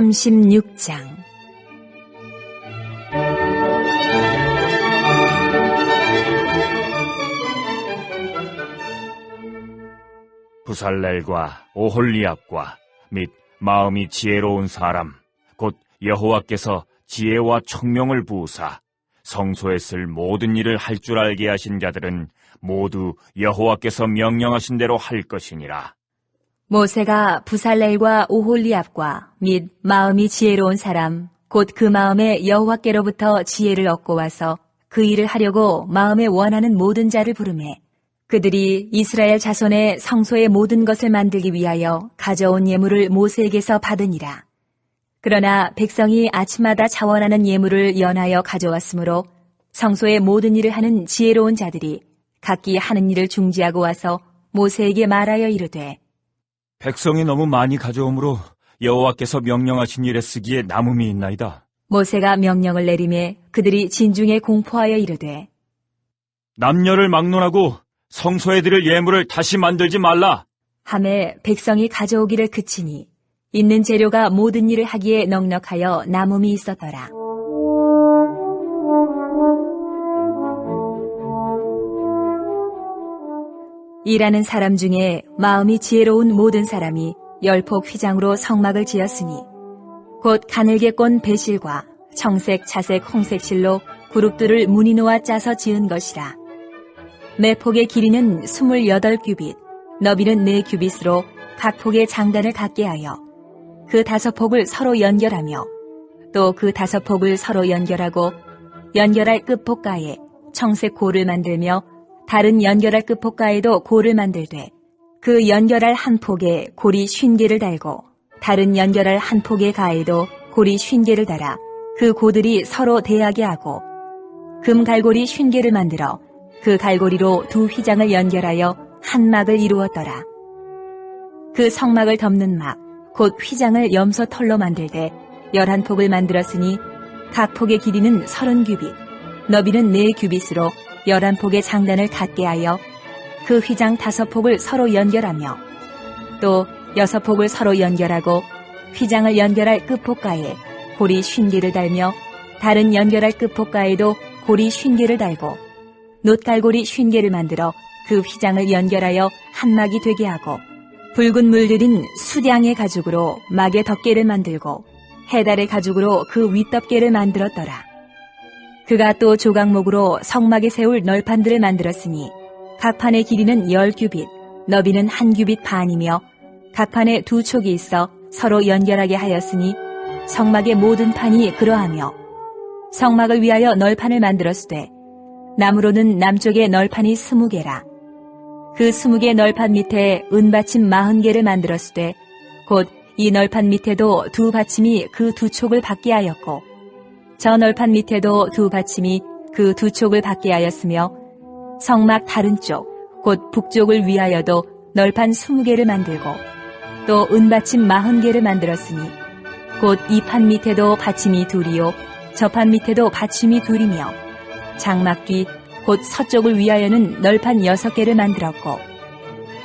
36장. 부살렐과 오홀리압과 및 마음이 지혜로운 사람 곧 여호와께서 지혜와 청명을 부으사 성소에 쓸 모든 일을 할 줄 알게 하신 자들은 모두 여호와께서 명령하신 대로 할 것이니라. 모세가 부살렐과 오홀리압과 및 마음이 지혜로운 사람 곧 그 마음에 여호와께로부터 지혜를 얻고 와서 그 일을 하려고 마음에 원하는 모든 자를 부르매 그들이 이스라엘 자손의 성소의 모든 것을 만들기 위하여 가져온 예물을 모세에게서 받으니라. 그러나 백성이 아침마다 자원하는 예물을 연하여 가져왔으므로 성소의 모든 일을 하는 지혜로운 자들이 각기 하는 일을 중지하고 와서 모세에게 말하여 이르되 백성이 너무 많이 가져오므로 여호와께서 명령하신 일에 쓰기에 남음이 있나이다. 모세가 명령을 내리매 그들이 진중에 공포하여 이르되 남녀를 막론하고 성소에 드릴 예물을 다시 만들지 말라. 하매 백성이 가져오기를 그치니 있는 재료가 모든 일을 하기에 넉넉하여 남음이 있었더라. 일하는 사람 중에 마음이 지혜로운 모든 사람이 10폭 휘장으로 성막을 지었으니 곧 가늘게 꼰 배실과 청색, 자색, 홍색 실로 그룹들을 무늬 놓아 짜서 지은 것이라. 매 폭의 길이는 28규빗, 너비는 4규빗으로 각 폭의 장단을 갖게 하여 그 5폭을 서로 연결하며 또 그 5폭을 서로 연결하고 연결할 끝폭가에 청색 고를 만들며 다른 연결할 끝폭가에도 고를 만들되 그 연결할 한 폭에 고리 50개를 달고 다른 연결할 한 폭의 가에도 고리 50개를 달아 그 고들이 서로 대하게 하고 금 갈고리 50개를 만들어 그 갈고리로 두 휘장을 연결하여 한 막을 이루었더라. 그 성막을 덮는 막, 곧 휘장을 염소 털로 만들되 11폭을 만들었으니 각 폭의 길이는 30규빗, 너비는 4규빗으로 11폭의 장단을 갖게 하여 그 휘장 5폭을 서로 연결하며 또 6폭을 서로 연결하고 휘장을 연결할 끝폭가에 고리 50개를 달며 다른 연결할 끝폭가에도 고리 50개를 달고 놋갈고리 50개를 만들어 그 휘장을 연결하여 한 막이 되게 하고 붉은 물들인 수량의 가죽으로 막의 덮개를 만들고 해달의 가죽으로 그 윗덮개를 만들었더라. 그가 또 조각목으로 성막에 세울 널판들을 만들었으니 각 판의 길이는 10규빗, 너비는 1규빗 반이며 각 판에 2촉이 있어 서로 연결하게 하였으니 성막의 모든 판이 그러하며 성막을 위하여 널판을 만들었으되 나무로는 남쪽에 널판이 20개라. 그 20개 널판 밑에 은받침 40개를 만들었으되 곧 이 널판 밑에도 두 받침이 그 2촉을 받게 하였고 저 널판 밑에도 두 받침이 그 2촉을 받게 하였으며 성막 다른 쪽 곧 북쪽을 위하여도 널판 20개를 만들고 또 은받침 40개를 만들었으니 곧 이 판 밑에도 받침이 둘이요 저 판 밑에도 받침이 둘이며 장막 뒤 곧 서쪽을 위하여는 널판 6개를 만들었고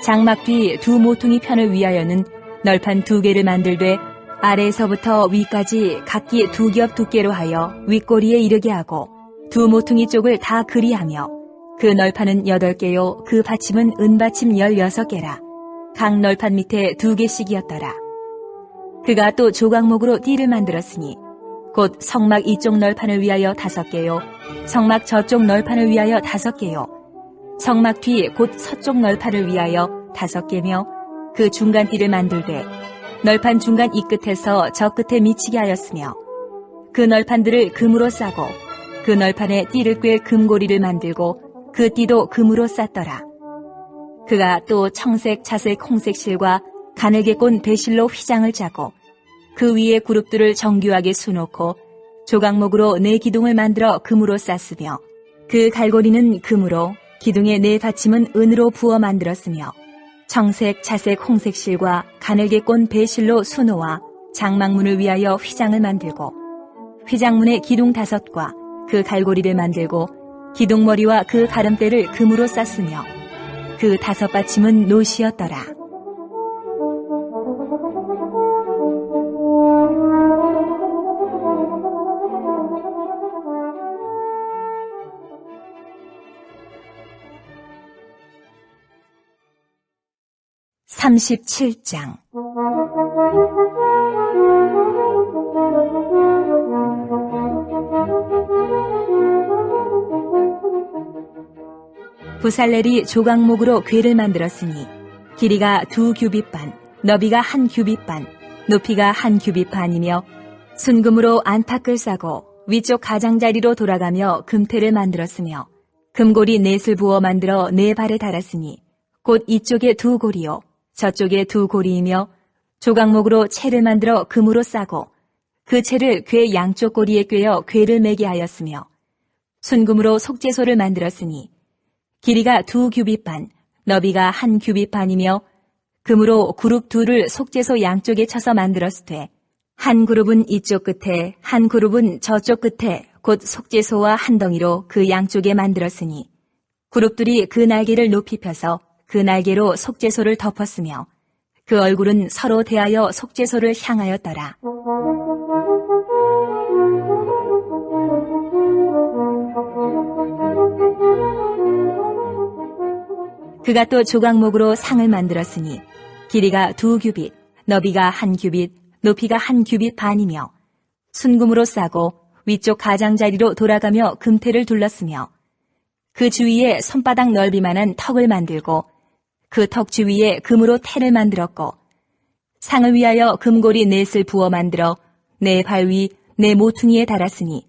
장막 뒤 두 모퉁이 편을 위하여는 널판 2개를 만들되 아래에서부터 위까지 각기 2겹 두께로 하여 윗꼬리에 이르게 하고 두 모퉁이 쪽을 다 그리하며 그 널판은 8개요 그 받침은 은받침 16개라. 각 널판 밑에 2개씩이었더라. 그가 또 조각목으로 띠를 만들었으니 곧 성막 이쪽 널판을 위하여 5개요 성막 저쪽 널판을 위하여 5개요 성막 뒤 곧 서쪽 널판을 위하여 5개며 그 중간 띠를 만들되 널판 중간 이 끝에서 저 끝에 미치게 하였으며 그 널판들을 금으로 싸고 그 널판에 띠를 꿰 금고리를 만들고 그 띠도 금으로 쌌더라. 그가 또 청색, 자색, 홍색 실과 가늘게 꼰 배실로 휘장을 짜고 그 위에 그룹들을 정교하게 수놓고 조각목으로 4기둥을 만들어 금으로 쌌으며 그 갈고리는 금으로 기둥의 4받침은 은으로 부어 만들었으며 청색, 자색, 홍색 실과 가늘게 꼰 배실로 수놓아 장막문을 위하여 휘장을 만들고 휘장문의 기둥 5과 그 갈고리를 만들고 기둥머리와 그 가름대를 금으로 쌌으며 그 5받침은 노시였더라. 37장 부살렐이 조각목으로 궤를 만들었으니 길이가 2규빗 반, 너비가 1규빗 반, 높이가 1규빗 반이며 순금으로 안팎을 싸고 위쪽 가장자리로 돌아가며 금태를 만들었으며 금고리 넷을 부어 만들어 네 발에 달았으니 곧 이쪽에 2고리요 저쪽에 2고리이며 조각목으로 채를 만들어 금으로 싸고 그 채를 궤 양쪽 고리에 꿰어 궤를 매게 하였으며 순금으로 속죄소를 만들었으니 길이가 2규빗 반, 너비가 1규빗 반이며 금으로 그룹 둘을 속죄소 양쪽에 쳐서 만들었으되 한 그룹은 이쪽 끝에 한 그룹은 저쪽 끝에 곧 속죄소와 한 덩이로 그 양쪽에 만들었으니 그룹들이 그 날개를 높이 펴서 그 날개로 속죄소를 덮었으며 그 얼굴은 서로 대하여 속죄소를 향하였더라. 그가 또 조각목으로 상을 만들었으니 길이가 2규빗, 너비가 1규빗, 높이가 1규빗 반이며 순금으로 싸고 위쪽 가장자리로 돌아가며 금태를 둘렀으며 그 주위에 손바닥 넓이만한 턱을 만들고 그 턱 주위에 금으로 태를 만들었고 상을 위하여 금고리 넷을 부어 만들어 네 발 위 네 모퉁이에 달았으니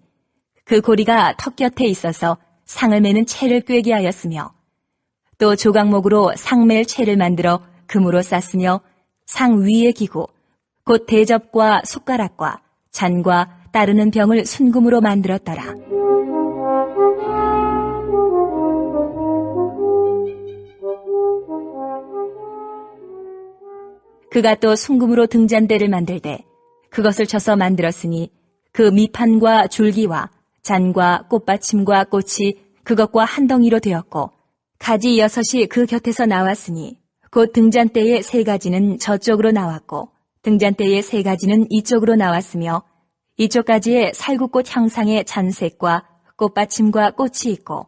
그 고리가 턱 곁에 있어서 상을 매는 채를 꿰게 하였으며 또 조각목으로 상맬 채를 만들어 금으로 쌌으며 상 위의 기구 곧 대접과 숟가락과 잔과 따르는 병을 순금으로 만들었더라. 그가 또 순금으로 등잔대를 만들되 그것을 쳐서 만들었으니 그 밑판과 줄기와 잔과 꽃받침과 꽃이 그것과 한 덩이로 되었고 가지 6이 그 곁에서 나왔으니 곧 등잔대의 3가지는 저쪽으로 나왔고 등잔대의 3가지는 이쪽으로 나왔으며 이쪽 가지에 살구꽃 형상의 잔색과 꽃받침과 꽃이 있고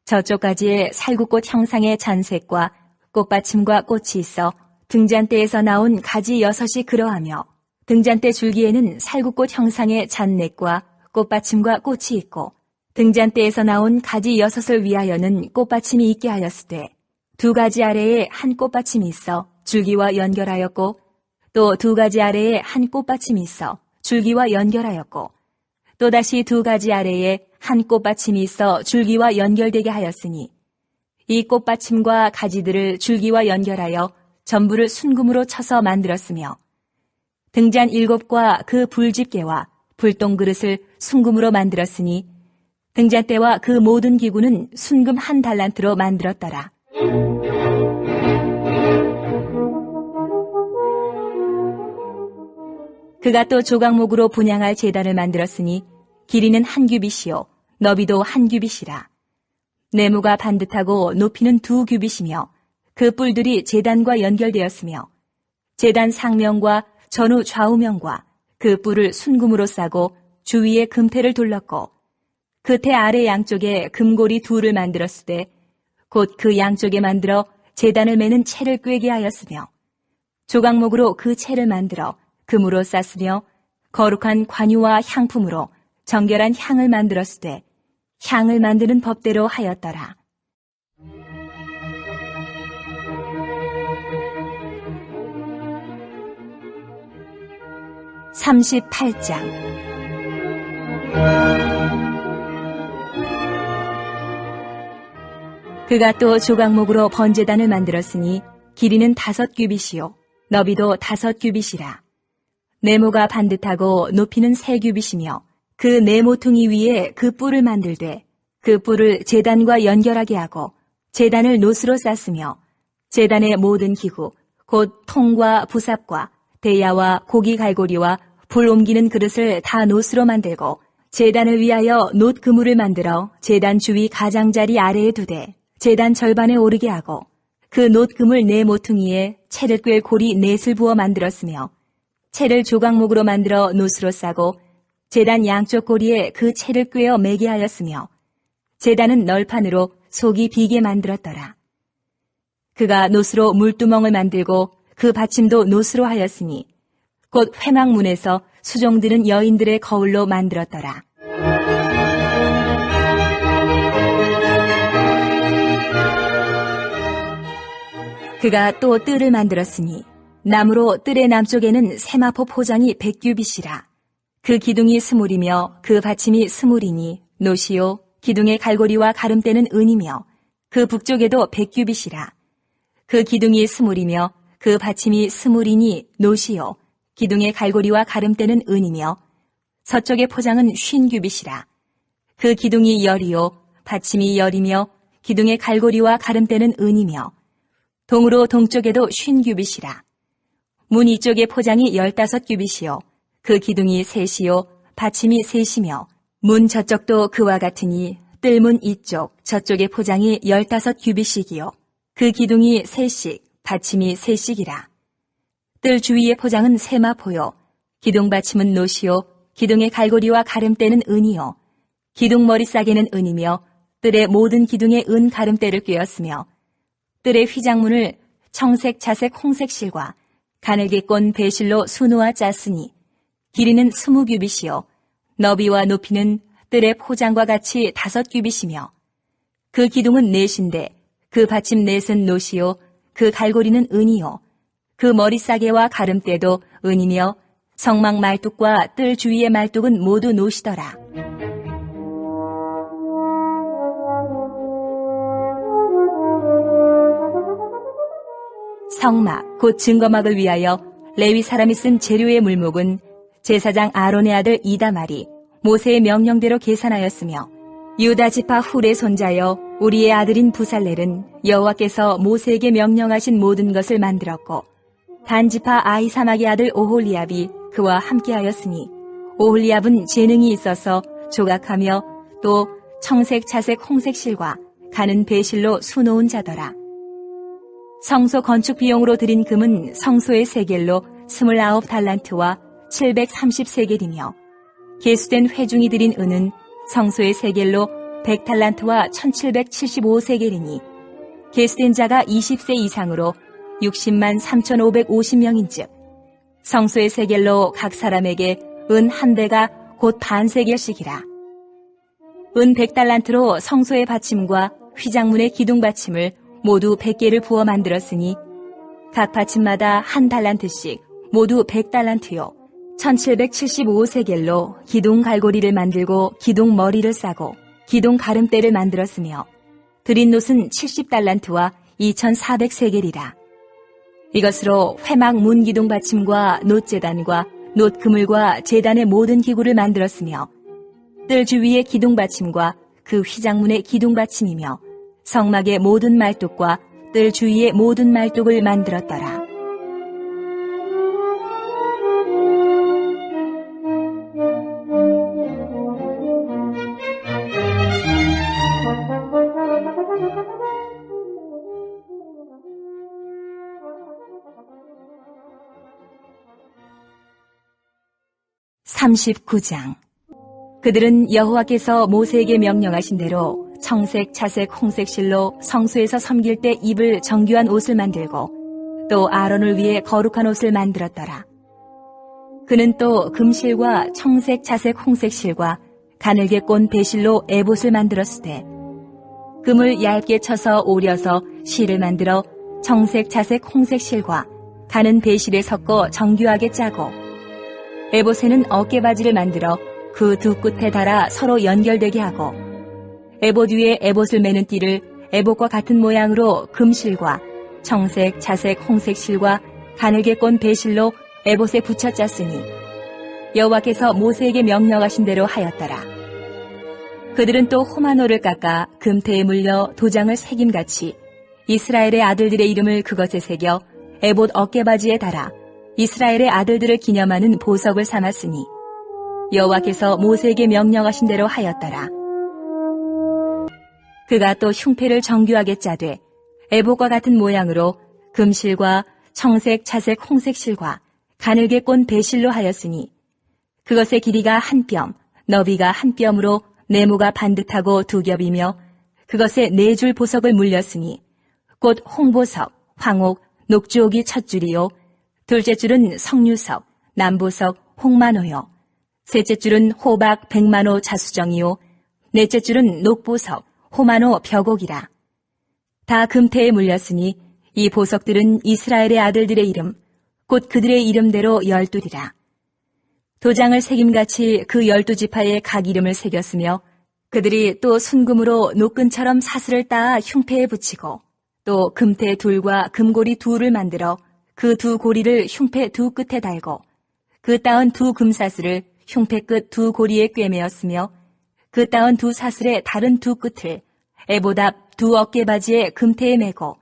저쪽 가지에 살구꽃 형상의 잔색과 꽃받침과 꽃이 있어 등잔대에서 나온 가지 6이 그러하며 등잔대 줄기에는 살구꽃 형상의 잔넥과 꽃받침과 꽃이 있고 등잔대에서 나온 가지 6을 위하여는 꽃받침이 있게 하였으되 2가지 아래에 한 꽃받침이 있어 줄기와 연결하였고 또 2가지 아래에 한 꽃받침이 있어 줄기와 연결하였고 또다시 2가지 아래에 한 꽃받침이 있어 줄기와 연결되게 하였으니 이 꽃받침과 가지들을 줄기와 연결하여 전부를 순금으로 쳐서 만들었으며 등잔 7과 그 불집게와 불똥 그릇을 순금으로 만들었으니 등잔대와 그 모든 기구는 순금 1달란트로 만들었더라. 그가 또 조각목으로 분향할 제단을 만들었으니 길이는 1규빗이요 너비도 1규빗이라. 네모가 반듯하고 높이는 2규빗이며 그 뿔들이 제단과 연결되었으며 제단 상면과 전후 좌우면과 그 뿔을 순금으로 싸고 주위에 금태를 둘렀고 그 태 아래 양쪽에 금고리 2를 만들었으되 곧 그 양쪽에 만들어 제단을 매는 채를 꿰게 하였으며 조각목으로 그 채를 만들어 금으로 쌌으며 거룩한 관유와 향품으로 정결한 향을 만들었으되 향을 만드는 법대로 하였더라. (38장) 그가 또 조각목으로 번제단을 만들었으니 길이는 5규빗이요 너비도 5규빗이라. 네모가 반듯하고 높이는 3규빗이며 그 네 모퉁이 위에 그 뿔을 만들되 그 뿔을 제단과 연결하게 하고 제단을 노스로 쌌으며 제단의 모든 기구 곧 통과 부삽과 대야와 고기 갈고리와 불 옮기는 그릇을 다 노스로 만들고 제단을 위하여 놋 그물을 만들어 제단 주위 가장자리 아래에 두되 제단 절반에 오르게 하고 그 놋 그물 네 모퉁이에 채를 꿰 고리 넷을 부어 만들었으며 채를 조각목으로 만들어 놋으로 싸고 제단 양쪽 고리에 그 채를 꿰어 매게 하였으며 제단은 널판으로 속이 비게 만들었더라. 그가 놋으로 물두멍을 만들고 그 받침도 노스로 하였으니 곧 회막문에서 수종드는 여인들의 거울로 만들었더라. 그가 또 뜰을 만들었으니 나무로 뜰의 남쪽에는 세마포 포장이 100규빗이라. 그 기둥이 스물이며 그 받침이 스물이니 노시요 기둥의 갈고리와 가름대는 은이며 그 북쪽에도 100규빗이라. 그 기둥이 스물이며 그 받침이 스물이니 노시요 기둥의 갈고리와 가름대는 은이며 서쪽의 포장은 50규빗이라. 그 기둥이 열이요 받침이 열이며 기둥의 갈고리와 가름대는 은이며 동으로 동쪽에도 50규빗이라. 문 이쪽의 포장이 15규빗이요 그 기둥이 셋이요 받침이 셋이며 문 저쪽도 그와 같으니 뜰문 이쪽 저쪽의 포장이 15규빗이기요 그 기둥이 셋씩 받침이 셋씩이라. 뜰 주위의 포장은 세마포요 기둥 받침은 노시요 기둥의 갈고리와 가름대는 은이요 기둥 머리싸개는 은이며 뜰의 모든 기둥에 은 가름대를 꿰었으며 뜰의 휘장문을 청색, 자색, 홍색 실과 가늘게 꼰 배실로 수놓아 짰으니 길이는 20규빗이요 너비와 높이는 뜰의 포장과 같이 5규빗이며 그 기둥은 넷인데 그 받침 넷은 노시요 그 갈고리는 은이요 그 머리싸개와 가름대도 은이며 성막 말뚝과 뜰 주위의 말뚝은 모두 노시더라. 성막 곧 증거막을 위하여 레위 사람이 쓴 재료의 물목은 제사장 아론의 아들 이다말이 모세의 명령대로 계산하였으며 유다 지파 훌의 손자여 우리의 아들인 부살렐은 여호와께서 모세에게 명령하신 모든 것을 만들었고 단 지파 아히사막의 아들 오홀리압이 그와 함께하였으니 오홀리압은 재능이 있어서 조각하며 또 청색, 자색, 홍색 실과 가는 배실로 수놓은 자더라. 성소 건축 비용으로 들인 금은 성소의 세겔로 29달란트와 730세겔이며 계수된 회중이 들인 은은 성소의 세겔로 100달란트와 1775세겔이니 계수된 자가 20세 이상으로 60만 3550명인즉 성소의 세겔로 각 사람에게 은 한 대가 곧 반세겔씩이라. 은 100달란트로 성소의 받침과 휘장문의 기둥 받침을 모두 100개를 부어 만들었으니 각 받침마다 한 달란트씩 모두 100달란트요 1775세겔로 기둥 갈고리를 만들고 기둥 머리를 싸고 기둥 가름대를 만들었으며 드린 놋은 70달란트와 2400세겔이라. 이것으로 회막 문 기둥 받침과 놋제단과 놋그물과 제단의 모든 기구를 만들었으며 뜰 주위의 기둥 받침과 그 휘장문의 기둥 받침이며 성막의 모든 말뚝과 뜰 주위의 모든 말뚝을 만들었더라. (39장) 그들은 여호와께서 모세에게 명령하신 대로 청색, 자색, 홍색 실로 성소에서 섬길 때 입을 정교한 옷을 만들고 또 아론을 위해 거룩한 옷을 만들었더라. 그는 또 금실과 청색, 자색, 홍색 실과 가늘게 꼰 배실로 에봇을 만들었으되 금을 얇게 쳐서 오려서 실을 만들어 청색, 자색, 홍색 실과 가는 배실에 섞어 정교하게 짜고 에봇에는 어깨바지를 만들어 그 두 끝에 달아 서로 연결되게 하고 에봇 위에 에봇을 매는 띠를 에봇과 같은 모양으로 금실과 청색, 자색, 홍색 실과 가늘게 꼰 배실로 에봇에 붙여 짰으니 여호와께서 모세에게 명령하신 대로 하였더라. 그들은 또 호마노를 깎아 금태에 물려 도장을 새김같이 이스라엘의 아들들의 이름을 그것에 새겨 에봇 어깨바지에 달아 이스라엘의 아들들을 기념하는 보석을 삼았으니 여호와께서 모세에게 명령하신 대로 하였더라. 그가 또 흉패를 정교하게 짜되 에봇과 같은 모양으로 금실과 청색, 자색, 홍색 실과 가늘게 꼰 배실로 하였으니 그것의 길이가 한 뼘, 너비가 한 뼘으로 네모가 반듯하고 두 겹이며 그것에 4줄 보석을 물렸으니 곧 홍보석, 황옥, 녹주옥이 첫 줄이요. 둘째 줄은 성류석, 남보석, 홍만호요. 셋째 줄은 호박, 백만호 자수정이요. 넷째 줄은 녹보석, 호만호 벽옥이라. 다 금태에 물렸으니 이 보석들은 이스라엘의 아들들의 이름, 곧 그들의 이름대로 12이라. 도장을 새김같이 그 12지파의 각 이름을 새겼으며 그들이 또 순금으로 노끈처럼 사슬을 따아 흉패에 붙이고 또 금태 둘과 금고리 둘을 만들어 그 두 고리를 흉패 두 끝에 달고 그 따은 두 금사슬을 흉패 끝 두 고리에 꿰매었으며 그 따은 두 사슬의 다른 두 끝을 에봇 앞 두 어깨바지에 금태에 매고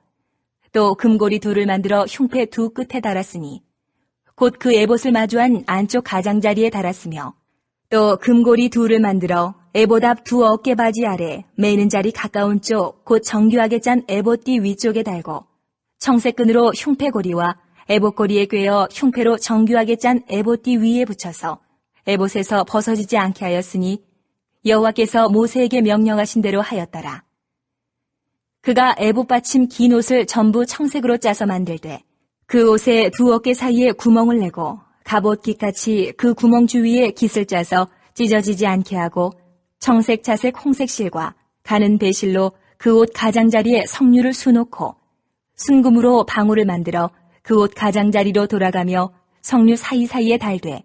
또 금고리 둘을 만들어 흉패 두 끝에 달았으니 곧 그 에봇을 마주한 안쪽 가장자리에 달았으며 또 금고리 둘을 만들어 에봇 앞 두 어깨바지 아래 매는 자리 가까운 쪽 곧 정교하게 짠 에봇띠 위쪽에 달고 청색끈으로 흉패고리와 에봇고리에 꿰어 흉패로 정교하게 짠 에봇띠 위에 붙여서 에봇에서 벗어지지 않게 하였으니 여호와께서 모세에게 명령하신 대로 하였더라. 그가 에봇 받침 긴 옷을 전부 청색으로 짜서 만들되 그 옷에 두 어깨 사이에 구멍을 내고 갑옷깃같이 그 구멍 주위에 깃을 짜서 찢어지지 않게 하고 청색, 자색, 홍색 실과 가는 배실로 그 옷 가장자리에 성류를 수놓고 순금으로 방울을 만들어 그 옷 가장자리로 돌아가며 성류 사이사이에 달되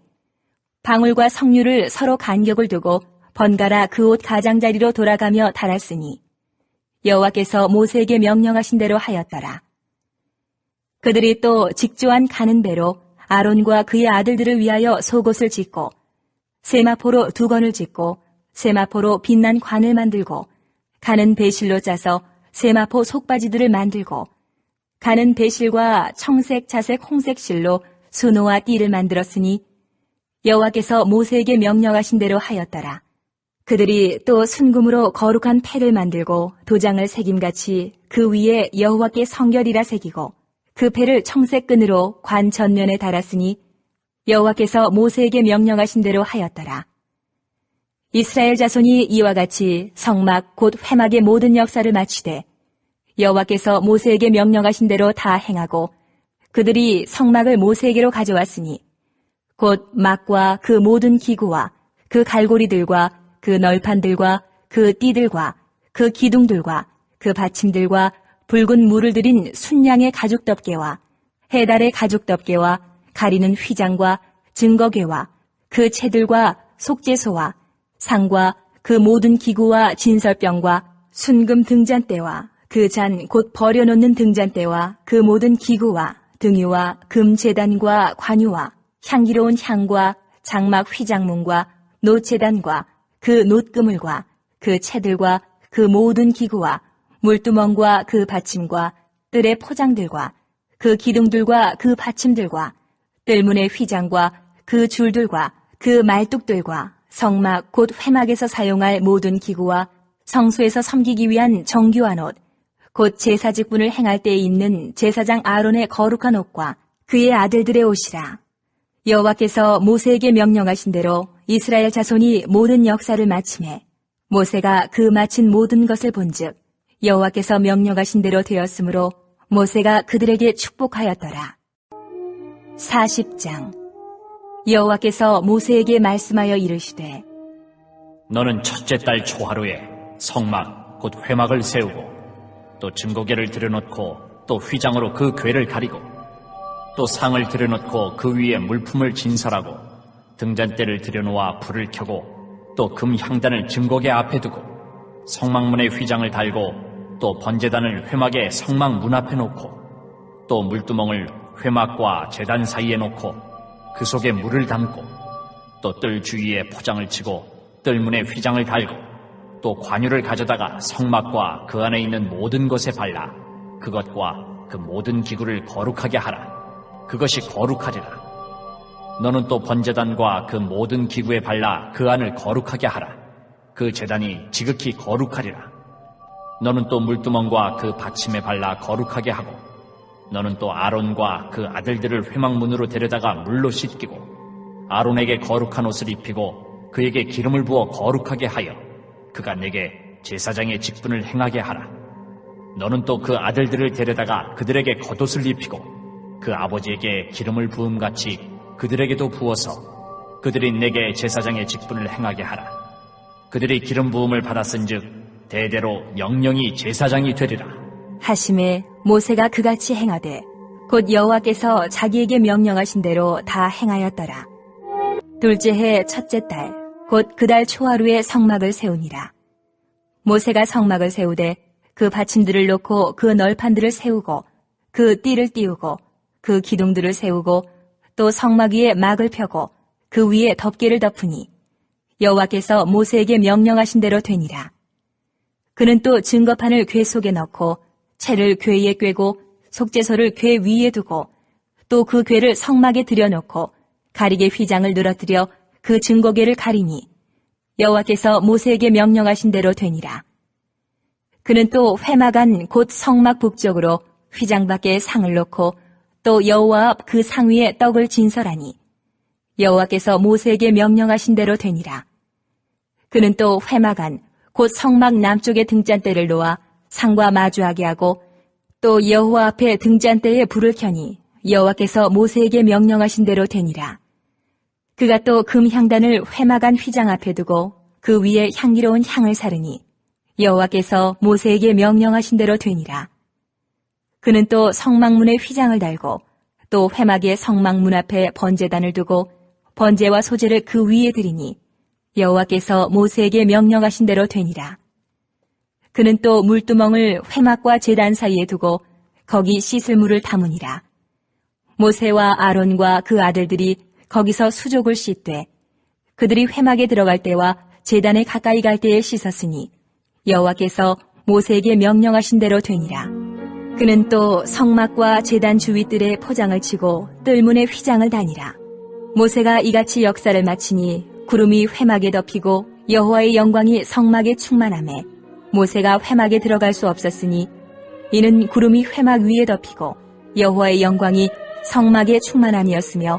방울과 성류를 서로 간격을 두고 번갈아 그 옷 가장자리로 돌아가며 달았으니 여호와께서 모세에게 명령하신 대로 하였더라. 그들이 또 직조한 가는 배로 아론과 그의 아들들을 위하여 속옷을 짓고 세마포로 두건을 짓고 세마포로 빛난 관을 만들고 가는 배실로 짜서 세마포 속바지들을 만들고 가는 배실과 청색, 자색, 홍색 실로 수노와 띠를 만들었으니 여호와께서 모세에게 명령하신 대로 하였더라. 그들이 또 순금으로 거룩한 패를 만들고 도장을 새김같이 그 위에 여호와께 성결이라 새기고 그 패를 청색끈으로 관 전면에 달았으니 여호와께서 모세에게 명령하신 대로 하였더라. 이스라엘 자손이 이와 같이 성막 곧 회막의 모든 역사를 마치되 여호와께서 모세에게 명령하신 대로 다 행하고 그들이 성막을 모세에게로 가져왔으니 곧 막과 그 모든 기구와 그 갈고리들과 그 널판들과 그 띠들과 그 기둥들과 그 받침들과 붉은 물을 들인 순양의 가죽 덮개와 해달의 가죽 덮개와 가리는 휘장과 증거궤와 그 채들과 속죄소와 상과 그 모든 기구와 진설병과 순금 등잔대와 그 잔 곧 버려놓는 등잔대와 그 모든 기구와 등유와 금제단과 관유와 향기로운 향과 장막 휘장문과 노제단과 그 놋그물과 그 채들과 그 모든 기구와 물두멍과 그 받침과 뜰의 포장들과 그 기둥들과 그 받침들과 뜰문의 휘장과 그 줄들과 그 말뚝들과 성막 곧 회막에서 사용할 모든 기구와 성소에서 섬기기 위한 정교한 옷, 곧 제사 직분을 행할 때에 입는 제사장 아론의 거룩한 옷과 그의 아들들의 옷이라. 여호와께서 모세에게 명령하신 대로 이스라엘 자손이 모든 역사를 마치매 모세가 그 마친 모든 것을 본즉 여호와께서 명령하신 대로 되었으므로 모세가 그들에게 축복하였더라. 40장. 여호와께서 모세에게 말씀하여 이르시되 너는 첫째 달 초하루에 성막 곧 회막을 세우고 또 증거궤를 들여놓고 또 휘장으로 그 궤를 가리고 또 상을 들여놓고 그 위에 물품을 진설하고 등잔대를 들여놓아 불을 켜고 또 금 향단을 증거궤 앞에 두고 성막문에 휘장을 달고 또 번제단을 회막의 성막 문 앞에 놓고 또 물두멍을 회막과 제단 사이에 놓고 그 속에 물을 담고 또 뜰 주위에 포장을 치고 뜰문에 휘장을 달고 또 관유를 가져다가 성막과 그 안에 있는 모든 것에 발라 그것과 그 모든 기구를 거룩하게 하라. 그것이 거룩하리라. 너는 또 번제단과 그 모든 기구에 발라 그 안을 거룩하게 하라. 그 제단이 지극히 거룩하리라. 너는 또 물두멍과 그 받침에 발라 거룩하게 하고 너는 또 아론과 그 아들들을 회막문으로 데려다가 물로 씻기고 아론에게 거룩한 옷을 입히고 그에게 기름을 부어 거룩하게 하여 그가 내게 제사장의 직분을 행하게 하라. 너는 또 그 아들들을 데려다가 그들에게 겉옷을 입히고 그 아버지에게 기름을 부음같이 그들에게도 부어서 그들이 내게 제사장의 직분을 행하게 하라. 그들이 기름 부음을 받았은즉 대대로 영영이 제사장이 되리라. 하심에 모세가 그같이 행하되 곧 여호와께서 자기에게 명령하신 대로 다 행하였더라. 둘째 해 첫째 달 곧 그 달 초하루에 성막을 세우니라. 모세가 성막을 세우되 그 받침들을 놓고 그 널판들을 세우고 그 띠를 띄우고 그 기둥들을 세우고 또 성막 위에 막을 펴고 그 위에 덮개를 덮으니 여호와께서 모세에게 명령하신 대로 되니라. 그는 또 증거판을 궤 속에 넣고 채를 궤 위에 꿰고 속죄소를 궤 위에 두고 또 그 궤를 성막에 들여놓고 가리개 휘장을 늘어뜨려 그 증거궤를 가리니 여호와께서 모세에게 명령하신 대로 되니라. 그는 또 회막 안 곧 성막 북쪽으로 휘장 밖에 상을 놓고 또 여호와 앞 그 상 위에 떡을 진설하니 여호와께서 모세에게 명령하신 대로 되니라. 그는 또 회막 안 곧 성막 남쪽에 등잔대를 놓아 상과 마주하게 하고 또 여호와 앞에 등잔대에 불을 켜니 여호와께서 모세에게 명령하신 대로 되니라. 그가 또 금향단을 회막 안 휘장 앞에 두고 그 위에 향기로운 향을 사르니 여호와께서 모세에게 명령하신 대로 되니라. 그는 또 성막문에 휘장을 달고 또 회막의 성막문 앞에 번제단을 두고 번제와 소제를 그 위에 드리니 여호와께서 모세에게 명령하신 대로 되니라. 그는 또 물두멍을 회막과 제단 사이에 두고 거기 씻을 물을 담으니라. 모세와 아론과 그 아들들이 거기서 수족을 씻되 그들이 회막에 들어갈 때와 제단에 가까이 갈 때에 씻었으니 여호와께서 모세에게 명령하신 대로 되니라. 그는 또 성막과 제단 주위뜰에 포장을 치고 뜰문에 휘장을 다니라. 모세가 이같이 역사를 마치니 구름이 회막에 덮이고 여호와의 영광이 성막에 충만하매 모세가 회막에 들어갈 수 없었으니 이는 구름이 회막 위에 덮이고 여호와의 영광이 성막에 충만함이었으며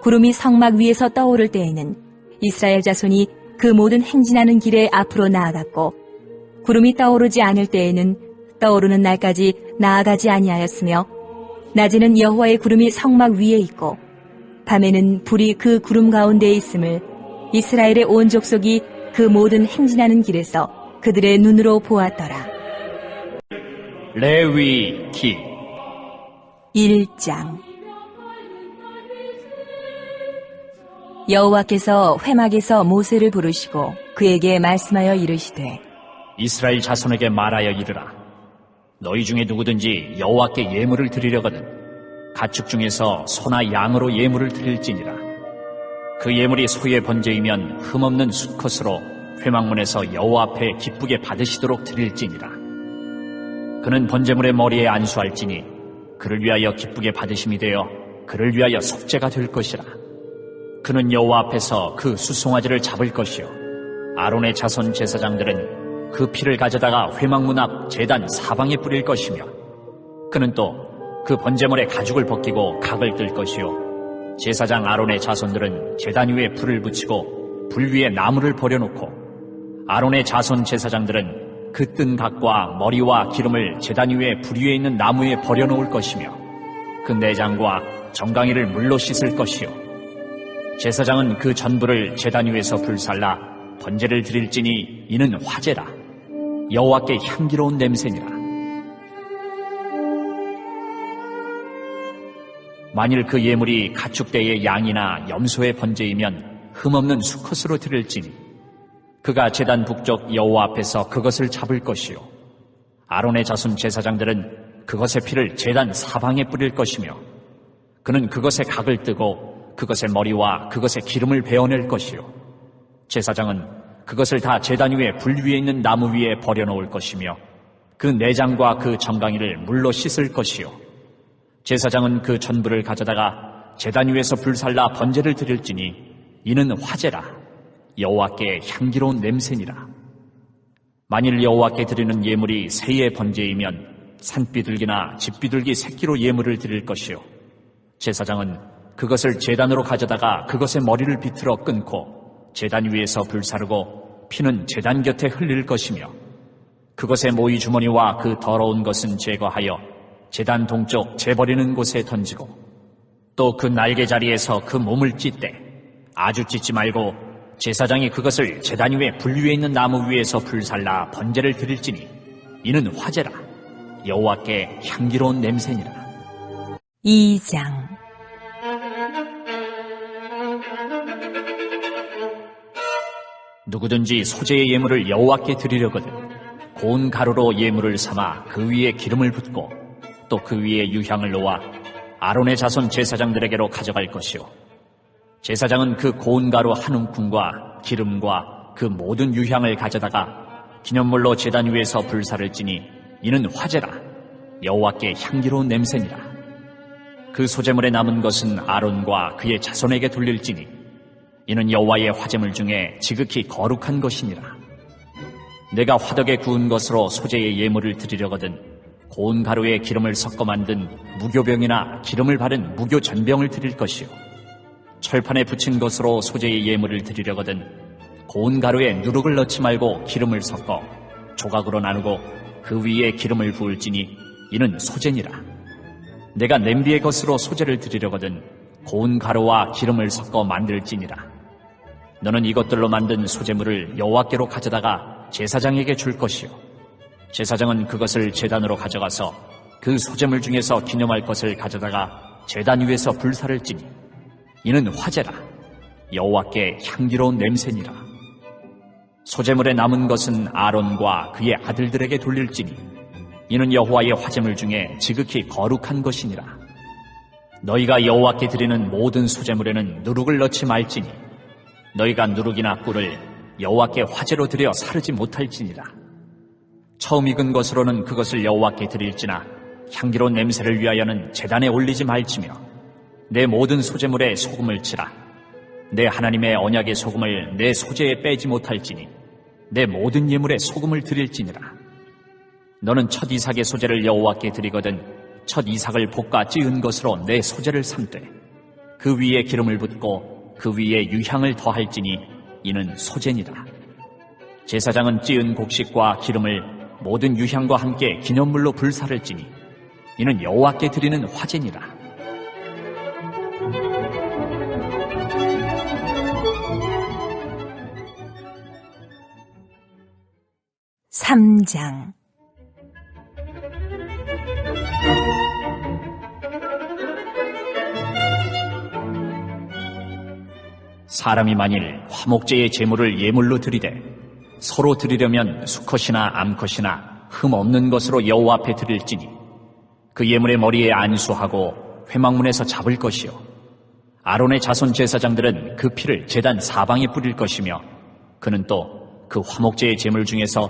구름이 성막 위에서 떠오를 때에는 이스라엘 자손이 그 모든 행진하는 길에 앞으로 나아갔고 구름이 떠오르지 않을 때에는 떠오르는 날까지 나아가지 아니하였으며 낮에는 여호와의 구름이 성막 위에 있고 밤에는 불이 그 구름 가운데에 있음을 이스라엘의 온 족속이 그 모든 행진하는 길에서 그들의 눈으로 보았더라. 레위 기 1장. 여호와께서 회막에서 모세를 부르시고 그에게 말씀하여 이르시되 이스라엘 자손에게 말하여 이르라. 너희 중에 누구든지 여호와께 예물을 드리려거든 가축 중에서 소나 양으로 예물을 드릴지니라. 그 예물이 소의 번제이면 흠없는 수컷으로 회막문에서 여호와 앞에 기쁘게 받으시도록 드릴지니라. 그는 번제물의 머리에 안수할지니 그를 위하여 기쁘게 받으심이 되어 그를 위하여 속죄가 될 것이라. 그는 여호와 앞에서 그 수송아지를 잡을 것이요 아론의 자손 제사장들은 그 피를 가져다가 회막문 앞 제단 사방에 뿌릴 것이며 그는 또 그 번제물의 가죽을 벗기고 각을 뜰 것이요 제사장 아론의 자손들은 제단 위에 불을 붙이고 불 위에 나무를 버려놓고 아론의 자손 제사장들은 그 뜬 각과 머리와 기름을 제단 위에 불 위에 있는 나무에 버려놓을 것이며 그 내장과 정강이를 물로 씻을 것이요 제사장은 그 전부를 제단 위에서 불살라 번제를 드릴지니 이는 화제라. 여호와께 향기로운 냄새니라. 만일 그 예물이 가축대의 양이나 염소의 번제이면 흠없는 수컷으로 드릴지니 그가 제단 북쪽 여호와 앞에서 그것을 잡을 것이요 아론의 자손 제사장들은 그것의 피를 제단 사방에 뿌릴 것이며 그는 그것의 각을 뜨고 그것의 머리와 그것의 기름을 베어낼 것이요 제사장은 그것을 다 제단 위에 불 위에 있는 나무 위에 버려놓을 것이며 그 내장과 그 정강이를 물로 씻을 것이요 제사장은 그 전부를 가져다가 제단 위에서 불살라 번제를 드릴지니 이는 화제라. 여호와께 향기로운 냄새니라. 만일 여호와께 드리는 예물이 새의 번제이면 산비둘기나 집비둘기 새끼로 예물을 드릴 것이요 제사장은 그것을 제단으로 가져다가 그것의 머리를 비틀어 끊고 제단 위에서 불사르고 피는 제단 곁에 흘릴 것이며 그것의 모이 주머니와 그 더러운 것은 제거하여 제단 동쪽 재버리는 곳에 던지고 또 그 날개 자리에서 그 몸을 찢되 아주 찢지 말고 제사장이 그것을 제단 위에 불 위에 있는 나무 위에서 불살라 번제를 드릴지니 이는 화제라. 여호와께 향기로운 냄새니라. 2장. 누구든지 소재의 예물을 여호와께 드리려거든 고운 가루로 예물을 삼아 그 위에 기름을 붓고 또 그 위에 유향을 놓아 아론의 자손 제사장들에게로 가져갈 것이요 제사장은 그 고운 가루 한 움큼과 기름과 그 모든 유향을 가져다가 기념물로 제단 위에서 불사를 지니 이는 화제라. 여호와께 향기로운 냄새니라. 그 소제물에 남은 것은 아론과 그의 자손에게 돌릴지니 이는 여호와의 화제물 중에 지극히 거룩한 것이니라. 내가 화덕에 구운 것으로 소제의 예물을 드리려거든 고운 가루에 기름을 섞어 만든 무교병이나 기름을 바른 무교전병을 드릴 것이요 철판에 붙인 것으로 소제의 예물을 드리려거든 고운 가루에 누룩을 넣지 말고 기름을 섞어 조각으로 나누고 그 위에 기름을 부을지니 이는 소제니라. 내가 냄비의 것으로 소제를 드리려거든 고운 가루와 기름을 섞어 만들지니라. 너는 이것들로 만든 소제물을 여호와께로 가져다가 제사장에게 줄 것이요 제사장은 그것을 제단으로 가져가서 그 소제물 중에서 기념할 것을 가져다가 제단 위에서 불사를 지니 이는 화제라. 여호와께 향기로운 냄새니라. 소제물에 남은 것은 아론과 그의 아들들에게 돌릴지니 이는 여호와의 화제물 중에 지극히 거룩한 것이니라. 너희가 여호와께 드리는 모든 소제물에는 누룩을 넣지 말지니 너희가 누룩이나 꿀을 여호와께 화제로 드려 사르지 못할지니라. 처음 익은 것으로는 그것을 여호와께 드릴지나 향기로운 냄새를 위하여는 제단에 올리지 말지며 내 모든 소제물에 소금을 치라. 내 하나님의 언약의 소금을 내 소제에 빼지 못할지니 내 모든 예물에 소금을 드릴지니라. 너는 첫 이삭의 소제를 여호와께 드리거든 첫 이삭을 볶아 찌은 것으로 내 소제를 삼되 그 위에 기름을 붓고 그 위에 유향을 더할지니 이는 소제니라. 제사장은 찌은 곡식과 기름을 모든 유향과 함께 기념물로 불사를 지니 이는 여호와께 드리는 화제니라. (3장) 사람이 만일 화목제의 제물을 예물로 드리되 서로 드리려면 수컷이나 암컷이나 흠 없는 것으로 여호와 앞에 드릴지니 그 예물의 머리에 안수하고 회막문에서 잡을 것이요 아론의 자손 제사장들은 그 피를 제단 사방에 뿌릴 것이며 그는 또 그 화목제의 제물 중에서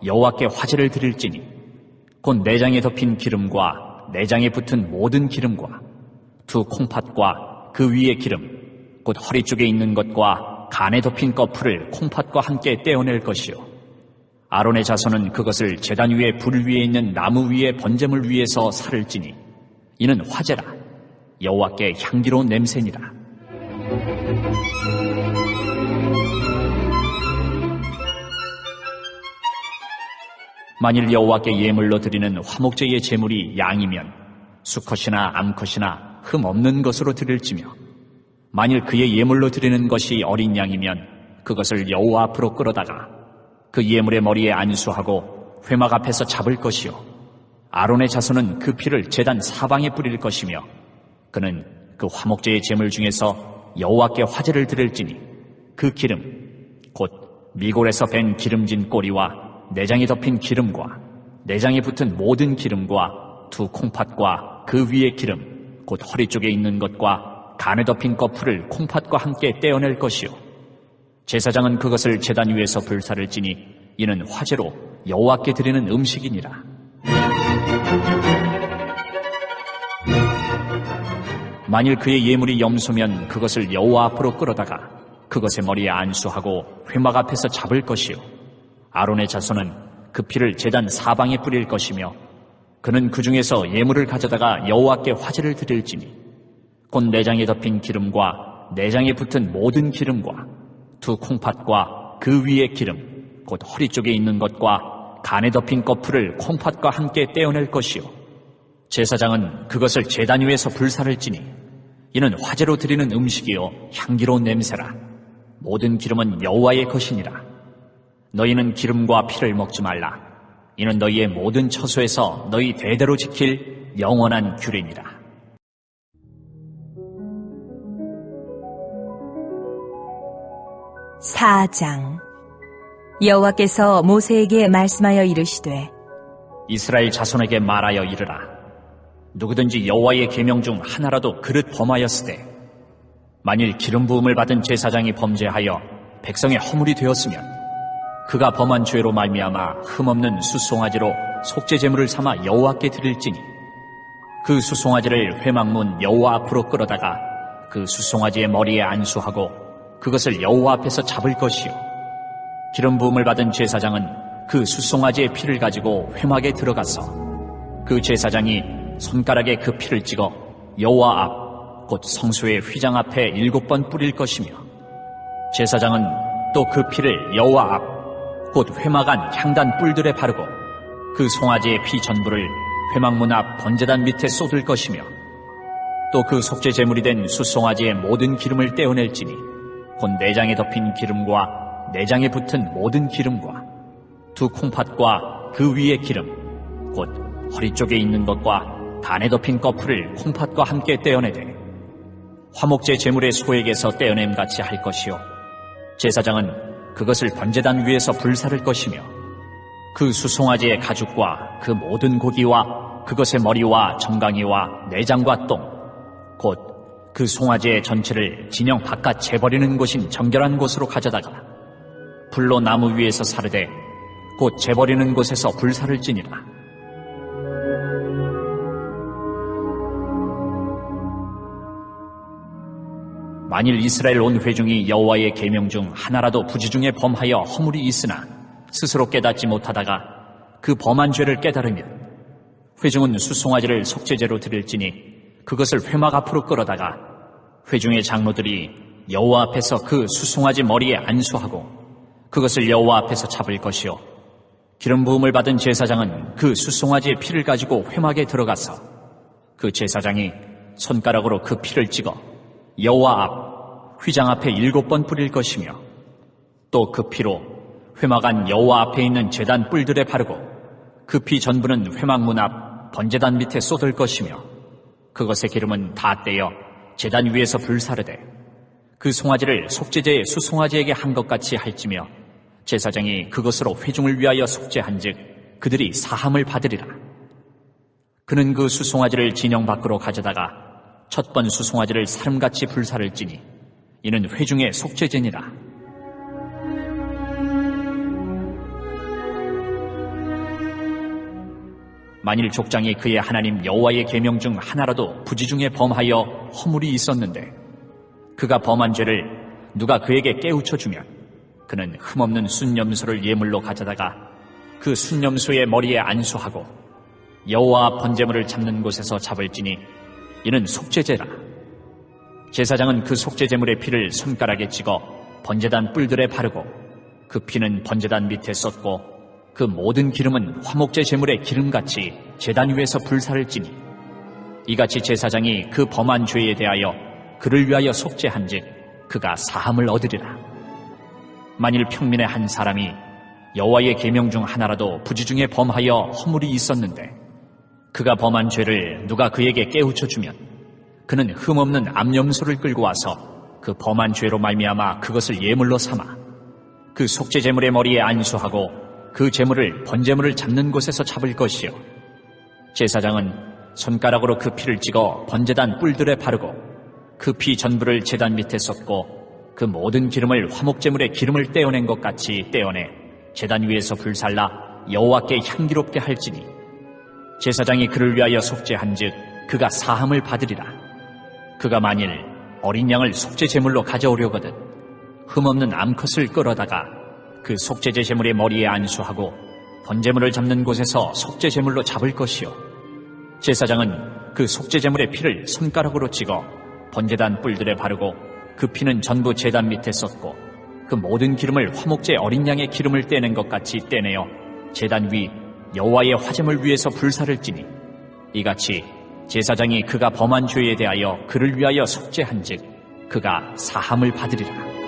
여호와께 화제를 드릴지니 곧 내장에 덮인 기름과 내장에 붙은 모든 기름과 두 콩팥과 그 위에 기름 곧 허리 쪽에 있는 것과 간에 덮인 거풀을 콩팥과 함께 떼어낼 것이요 아론의 자손은 그것을 제단 위에 불 위에 있는 나무 위에 번제물 위에서 살을 찌니 이는 화제라. 여호와께 향기로운 냄새니라. 만일 여호와께 예물로 드리는 화목제의 제물이 양이면 수컷이나 암컷이나 흠 없는 것으로 드릴지며 만일 그의 예물로 드리는 것이 어린 양이면 그것을 여호와 앞으로 끌어다가 그 예물의 머리에 안수하고 회막 앞에서 잡을 것이요 아론의 자손은 그 피를 제단 사방에 뿌릴 것이며 그는 그 화목제의 제물 중에서 여호와께 화제를 드릴지니 그 기름 곧 미골에서 밴 기름진 꼬리와 내장에 덮인 기름과 내장에 붙은 모든 기름과 두 콩팥과 그 위에 기름 곧 허리 쪽에 있는 것과 간에 덮인 거풀을 콩팥과 함께 떼어낼 것이요 제사장은 그것을 제단 위에서 불사를 지니 이는 화제로 여호와께 드리는 음식이니라. 만일 그의 예물이 염소면 그것을 여호와 앞으로 끌어다가 그것의 머리에 안수하고 회막 앞에서 잡을 것이요 아론의 자손은 그 피를 제단 사방에 뿌릴 것이며 그는 그 중에서 예물을 가져다가 여호와께 화제를 드릴지니 곧 내장에 덮인 기름과 내장에 붙은 모든 기름과 두 콩팥과 그 위에 기름 곧 허리 쪽에 있는 것과 간에 덮인 거풀을 콩팥과 함께 떼어낼 것이요 제사장은 그것을 제단 위에서 불사를 찌니 이는 화제로 드리는 음식이요 향기로운 냄새라. 모든 기름은 여호와의 것이니라. 너희는 기름과 피를 먹지 말라. 이는 너희의 모든 처소에서 너희 대대로 지킬 영원한 규례니라. 사장. 여호와께서 모세에게 말씀하여 이르시되 이스라엘 자손에게 말하여 이르라. 누구든지 여호와의 계명 중 하나라도 그릇 범하였으되 만일 기름 부음을 받은 제사장이 범죄하여 백성의 허물이 되었으면 그가 범한 죄로 말미암아 흠없는 수송아지로 속죄 제물을 삼아 여호와께 드릴지니 그 수송아지를 회막문 여호와 앞으로 끌어다가 그 수송아지의 머리에 안수하고 그것을 여호와 앞에서 잡을 것이요 기름 부음을 받은 제사장은 그 수송아지의 피를 가지고 회막에 들어가서 그 제사장이 손가락에 그 피를 찍어 여호와 앞 곧 성소의 휘장 앞에 7번 뿌릴 것이며 제사장은 또 그 피를 여호와 앞 곧 회막 안 향단 뿔들에 바르고 그 송아지의 피 전부를 회막문 앞 번제단 밑에 쏟을 것이며 또 그 속죄 제물이 된 수송아지의 모든 기름을 떼어낼지니 곧 내장에 덮인 기름과 내장에 붙은 모든 기름과 두 콩팥과 그 위의 기름 곧 허리 쪽에 있는 것과 단에 덮인 꺼풀을 콩팥과 함께 떼어내되 화목제 제물의 소에게서 떼어냄같이 할 것이요 제사장은 그것을 번제단 위에서 불사를 것이며 그 수송아지의 가죽과 그 모든 고기와 그것의 머리와 정강이와 내장과 똥 곧 그 송아지의 전체를 진영 바깥 재버리는 곳인 정결한 곳으로 가져다가 불로 나무 위에서 사르되 곧 재버리는 곳에서 불사를 지니라. 만일 이스라엘 온 회중이 여호와의 계명 중 하나라도 부지 중에 범하여 허물이 있으나 스스로 깨닫지 못하다가 그 범한 죄를 깨달으면 회중은 수송아지를 속죄제로 드릴지니 그것을 회막 앞으로 끌어다가 회중의 장로들이 여호와 앞에서 그 수송아지 머리에 안수하고 그것을 여호와 앞에서 잡을 것이요 기름 부음을 받은 제사장은 그 수송아지의 피를 가지고 회막에 들어가서 그 제사장이 손가락으로 그 피를 찍어 여호와 앞 휘장 앞에 7번 뿌릴 것이며 또 그 피로 회막 안 여호와 앞에 있는 제단 뿔들에 바르고 그 피 전부는 회막문 앞 번제단 밑에 쏟을 것이며 그것의 기름은 다 떼어 제단 위에서 불사르되 그 송아지를 속죄제의 수송아지에게 한 것 같이 할지며 제사장이 그것으로 회중을 위하여 속죄한즉 그들이 사함을 받으리라. 그는 그 수송아지를 진영 밖으로 가져다가 첫 번 수송아지를 사름같이 불사를 지니 이는 회중의 속죄제니라. 만일 족장이 그의 하나님 여호와의 계명 중 하나라도 부지 중에 범하여 허물이 있었는데 그가 범한 죄를 누가 그에게 깨우쳐 주면 그는 흠없는 순염소를 예물로 가져다가 그 순염소의 머리에 안수하고 여호와 번제물을 잡는 곳에서 잡을지니 이는 속죄제라. 제사장은 그 속죄제물의 피를 손가락에 찍어 번제단 뿔들에 바르고 그 피는 번제단 밑에 쏟고 그 모든 기름은 화목제 제물의 기름같이 제단 위에서 불사를 지니 이같이 제사장이 그 범한 죄에 대하여 그를 위하여 속죄한즉 그가 사함을 얻으리라. 만일 평민의 한 사람이 여호와의 계명 중 하나라도 부지 중에 범하여 허물이 있었는데 그가 범한 죄를 누가 그에게 깨우쳐 주면 그는 흠없는 암염소를 끌고 와서 그 범한 죄로 말미암아 그것을 예물로 삼아 그 속죄 제물의 머리에 안수하고 그 제물을 번제물을 잡는 곳에서 잡을 것이요 제사장은 손가락으로 그 피를 찍어 번제단 뿔들에 바르고 그 피 전부를 제단 밑에 쏟고 그 모든 기름을 화목제물의 기름을 떼어낸 것 같이 떼어내 제단 위에서 불살라 여호와께 향기롭게 할지니 제사장이 그를 위하여 속죄한즉 그가 사함을 받으리라. 그가 만일 어린 양을 속죄 제물로 가져오려거든 흠없는 암컷을 끌어다가 그 속죄제 제물의 머리에 안수하고 번제물을 잡는 곳에서 속죄 제물로 잡을 것이요 제사장은 그 속죄 제물의 피를 손가락으로 찍어 번제단 뿔들에 바르고 그 피는 전부 제단 밑에 쏟고 그 모든 기름을 화목제 어린 양의 기름을 떼낸 것 같이 떼내어 제단 위 여호와의 화제물 위에서 불사를 지니 이같이 제사장이 그가 범한 죄에 대하여 그를 위하여 속죄한즉 그가 사함을 받으리라.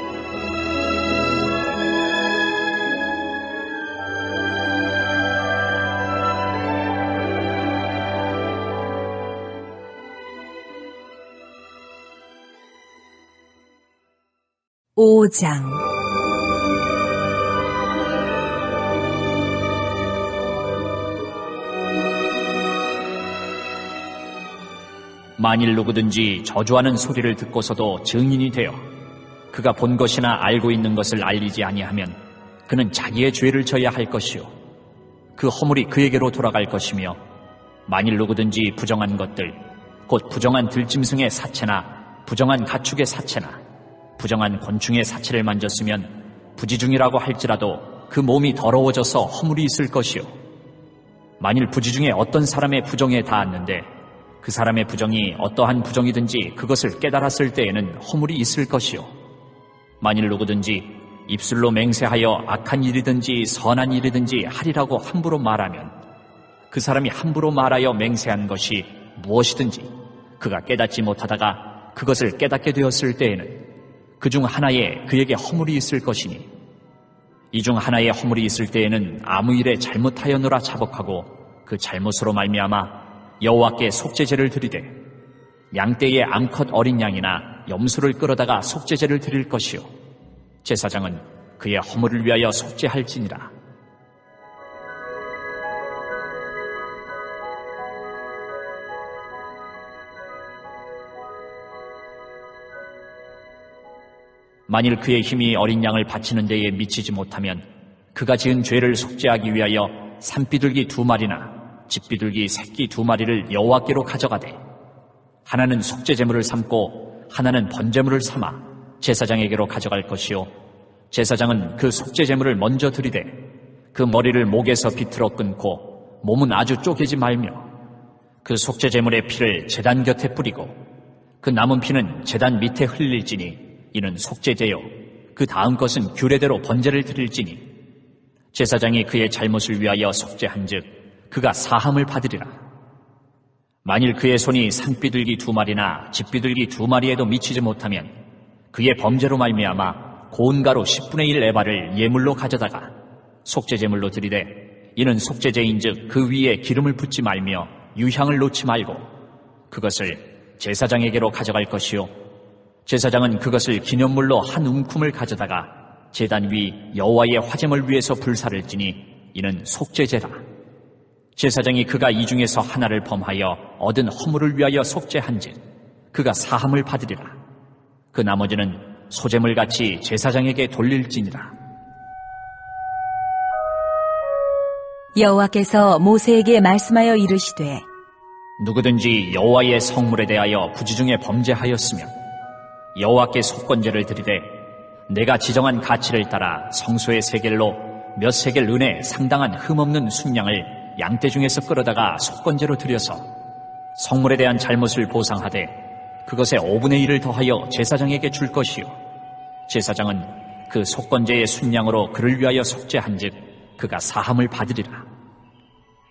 오장 만일 누구든지 저주하는 소리를 듣고서도 증인이 되어 그가 본 것이나 알고 있는 것을 알리지 아니하면 그는 자기의 죄를 져야 할 것이요 그 허물이 그에게로 돌아갈 것이며 만일 누구든지 부정한 것들 곧 부정한 들짐승의 사체나 부정한 가축의 사체나 부정한 곤충의 사체를 만졌으면 부지중이라고 할지라도 그 몸이 더러워져서 허물이 있을 것이요 만일 부지 중에 어떤 사람의 부정에 닿았는데 그 사람의 부정이 어떠한 부정이든지 그것을 깨달았을 때에는 허물이 있을 것이요 만일 누구든지 입술로 맹세하여 악한 일이든지 선한 일이든지 하리라고 함부로 말하면 그 사람이 함부로 말하여 맹세한 것이 무엇이든지 그가 깨닫지 못하다가 그것을 깨닫게 되었을 때에는 그 중 하나에 그에게 허물이 있을 것이니 이 중 하나에 허물이 있을 때에는 아무 일에 잘못하였노라 자복하고 그 잘못으로 말미암아 여호와께 속죄제를 드리되 양떼의 암컷 어린 양이나 염소를 끌어다가 속죄제를 드릴 것이요 제사장은 그의 허물을 위하여 속죄할지니라. 만일 그의 힘이 어린 양을 바치는 데에 미치지 못하면 그가 지은 죄를 속죄하기 위하여 산비둘기 2마리나 집비둘기 새끼 2마리를 여호와께로 가져가되 하나는 속죄제물을 삼고 하나는 번제물을 삼아 제사장에게로 가져갈 것이요 제사장은 그 속죄제물을 먼저 드리되 그 머리를 목에서 비틀어 끊고 몸은 아주 쪼개지 말며 그 속죄제물의 피를 제단 곁에 뿌리고 그 남은 피는 제단 밑에 흘릴지니 이는 속죄제요 그 다음 것은 규례대로 번제를 드릴지니 제사장이 그의 잘못을 위하여 속죄한즉 그가 사함을 받으리라. 만일 그의 손이 산비둘기 2마리나 집비둘기 2마리에도 미치지 못하면 그의 범죄로 말미암아 고운 가루 10분의 1 에바를 예물로 가져다가 속죄제물로 드리되 이는 속죄제인즉 그 위에 기름을 붓지 말며 유향을 놓지 말고 그것을 제사장에게로 가져갈 것이요 제사장은 그것을 기념물로 한 움큼을 가져다가 제단 위 여호와의 화제물 위에서 불사를 지니 이는 속죄제라. 제사장이 그가 이 중에서 하나를 범하여 얻은 허물을 위하여 속죄한즉 그가 사함을 받으리라. 그 나머지는 소제물같이 제사장에게 돌릴지니라. 여호와께서 모세에게 말씀하여 이르시되 누구든지 여호와의 성물에 대하여 부지 중에 범죄하였으면 여호와께 속건제를 드리되 내가 지정한 가치를 따라 성소의 세겔로 몇 세겔 은에 상당한 흠없는 순양을 양떼 중에서 끌어다가 속건제로 드려서 성물에 대한 잘못을 보상하되 그것의 5분의 1을 더하여 제사장에게 줄 것이요 제사장은 그 속건제의 순양으로 그를 위하여 속죄한즉 그가 사함을 받으리라.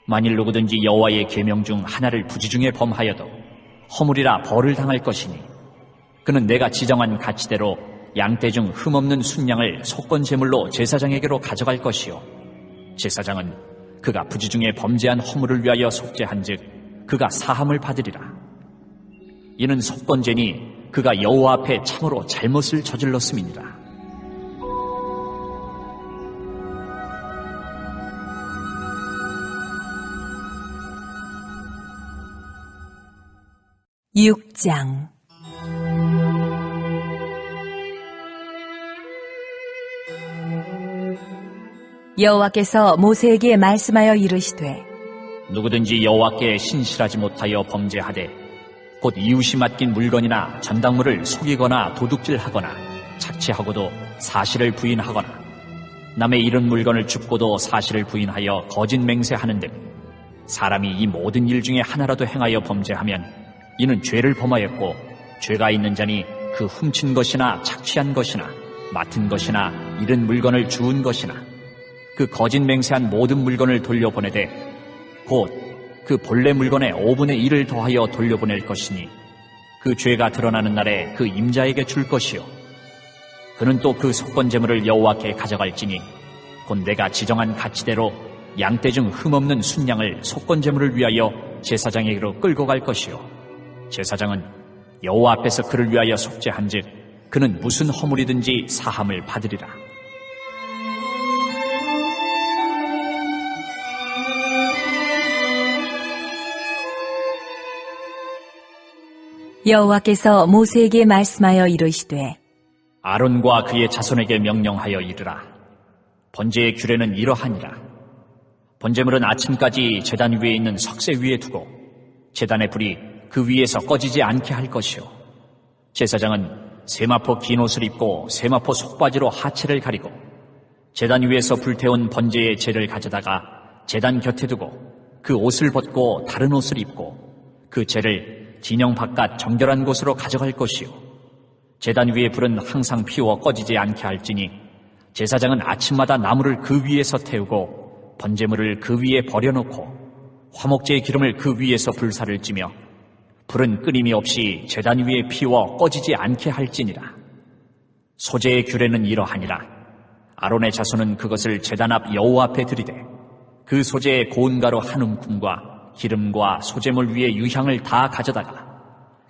만일 누구든지 여호와의 계명 중 하나를 부지 중에 범하여도 허물이라 벌을 당할 것이니 그는 내가 지정한 가치대로 양떼 중 흠없는 순양을 속건제물로 제사장에게로 가져갈 것이요 제사장은 그가 부지 중에 범죄한 허물을 위하여 속죄한즉 그가 사함을 받으리라. 이는 속건제니 그가 여호와 앞에 참으로 잘못을 저질렀음이니라. 육장 여호와께서 모세에게 말씀하여 이르시되 누구든지 여호와께 신실하지 못하여 범죄하되 곧 이웃이 맡긴 물건이나 전당물을 속이거나 도둑질하거나 착취하고도 사실을 부인하거나 남의 잃은 물건을 줍고도 사실을 부인하여 거짓 맹세하는 등 사람이 이 모든 일 중에 하나라도 행하여 범죄하면 이는 죄를 범하였고 죄가 있는 자니 그 훔친 것이나 착취한 것이나 맡은 것이나 잃은 물건을 주운 것이나 그 거짓 맹세한 모든 물건을 돌려보내되 곧 그 본래 물건의 5분의 1을 더하여 돌려보낼 것이니 그 죄가 드러나는 날에 그 임자에게 줄 것이요 그는 또 그 속건제물을 여호와께 가져갈지니 곧 내가 지정한 가치대로 양떼 중 흠없는 순양을 속건제물을 위하여 제사장에게로 끌고 갈 것이요 제사장은 여호와 앞에서 그를 위하여 속죄한즉 그는 무슨 허물이든지 사함을 받으리라. 여호와께서 모세에게 말씀하여 이르시되 아론과 그의 자손에게 명령하여 이르라. 번제의 규례는 이러하니라. 번제물은 아침까지 제단 위에 있는 석쇠 위에 두고 제단의 불이 그 위에서 꺼지지 않게 할 것이요 제사장은 세마포 긴 옷을 입고 세마포 속바지로 하체를 가리고 제단 위에서 불태운 번제의 재를 가져다가 제단 곁에 두고 그 옷을 벗고 다른 옷을 입고 그 재를 진영 바깥 정결한 곳으로 가져갈 것이요 제단 위의 불은 항상 피워 꺼지지 않게 할지니 제사장은 아침마다 나무를 그 위에서 태우고 번제물을 그 위에 버려놓고 화목제의 기름을 그 위에서 불사를 찌며 불은 끊임이 없이 제단 위에 피워 꺼지지 않게 할지니라. 소제의 규례는 이러하니라. 아론의 자손은 그것을 제단 앞 여호와 앞에 드리되 그 소제의 고운 가루 한 움큼과 기름과 소제물 위에 유향을 다 가져다가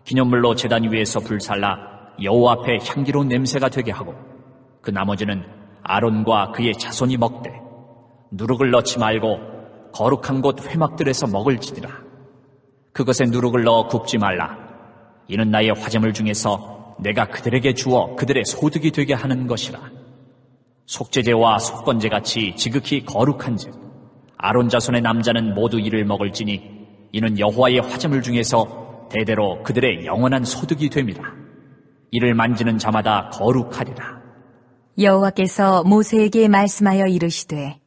기념물로 제단 위에서 불살라 여호와 앞에 향기로운 냄새가 되게 하고 그 나머지는 아론과 그의 자손이 먹되 누룩을 넣지 말고 거룩한 곳 회막들에서 먹을지니라. 그것에 누룩을 넣어 굽지 말라. 이는 나의 화제물 중에서 내가 그들에게 주어 그들의 소득이 되게 하는 것이라. 속죄제와 속건제같이 지극히 거룩한즉 아론 자손의 남자는 모두 이를 먹을지니 이는 여호와의 화제물 중에서 대대로 그들의 영원한 소득이 됨이라. 이를 만지는 자마다 거룩하리라. 여호와께서 모세에게 말씀하여 이르시되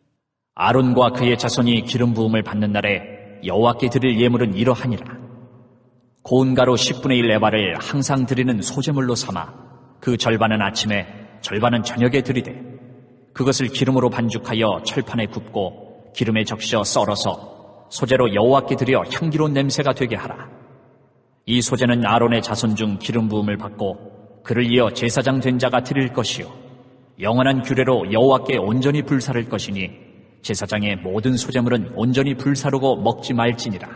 아론과 그의 자손이 기름 부음을 받는 날에 여호와께 드릴 예물은 이러하니라. 고운 가루 10분의 1 에바를 항상 드리는 소제물로 삼아 그 절반은 아침에 절반은 저녁에 드리되 그것을 기름으로 반죽하여 철판에 굽고 기름에 적셔 썰어서 소제로 여호와께 드려 향기로운 냄새가 되게 하라. 이 소제는 아론의 자손 중 기름 부음을 받고 그를 이어 제사장 된 자가 드릴 것이요 영원한 규례로 여호와께 온전히 불사를 것이니 제사장의 모든 소제물은 온전히 불사르고 먹지 말지니라.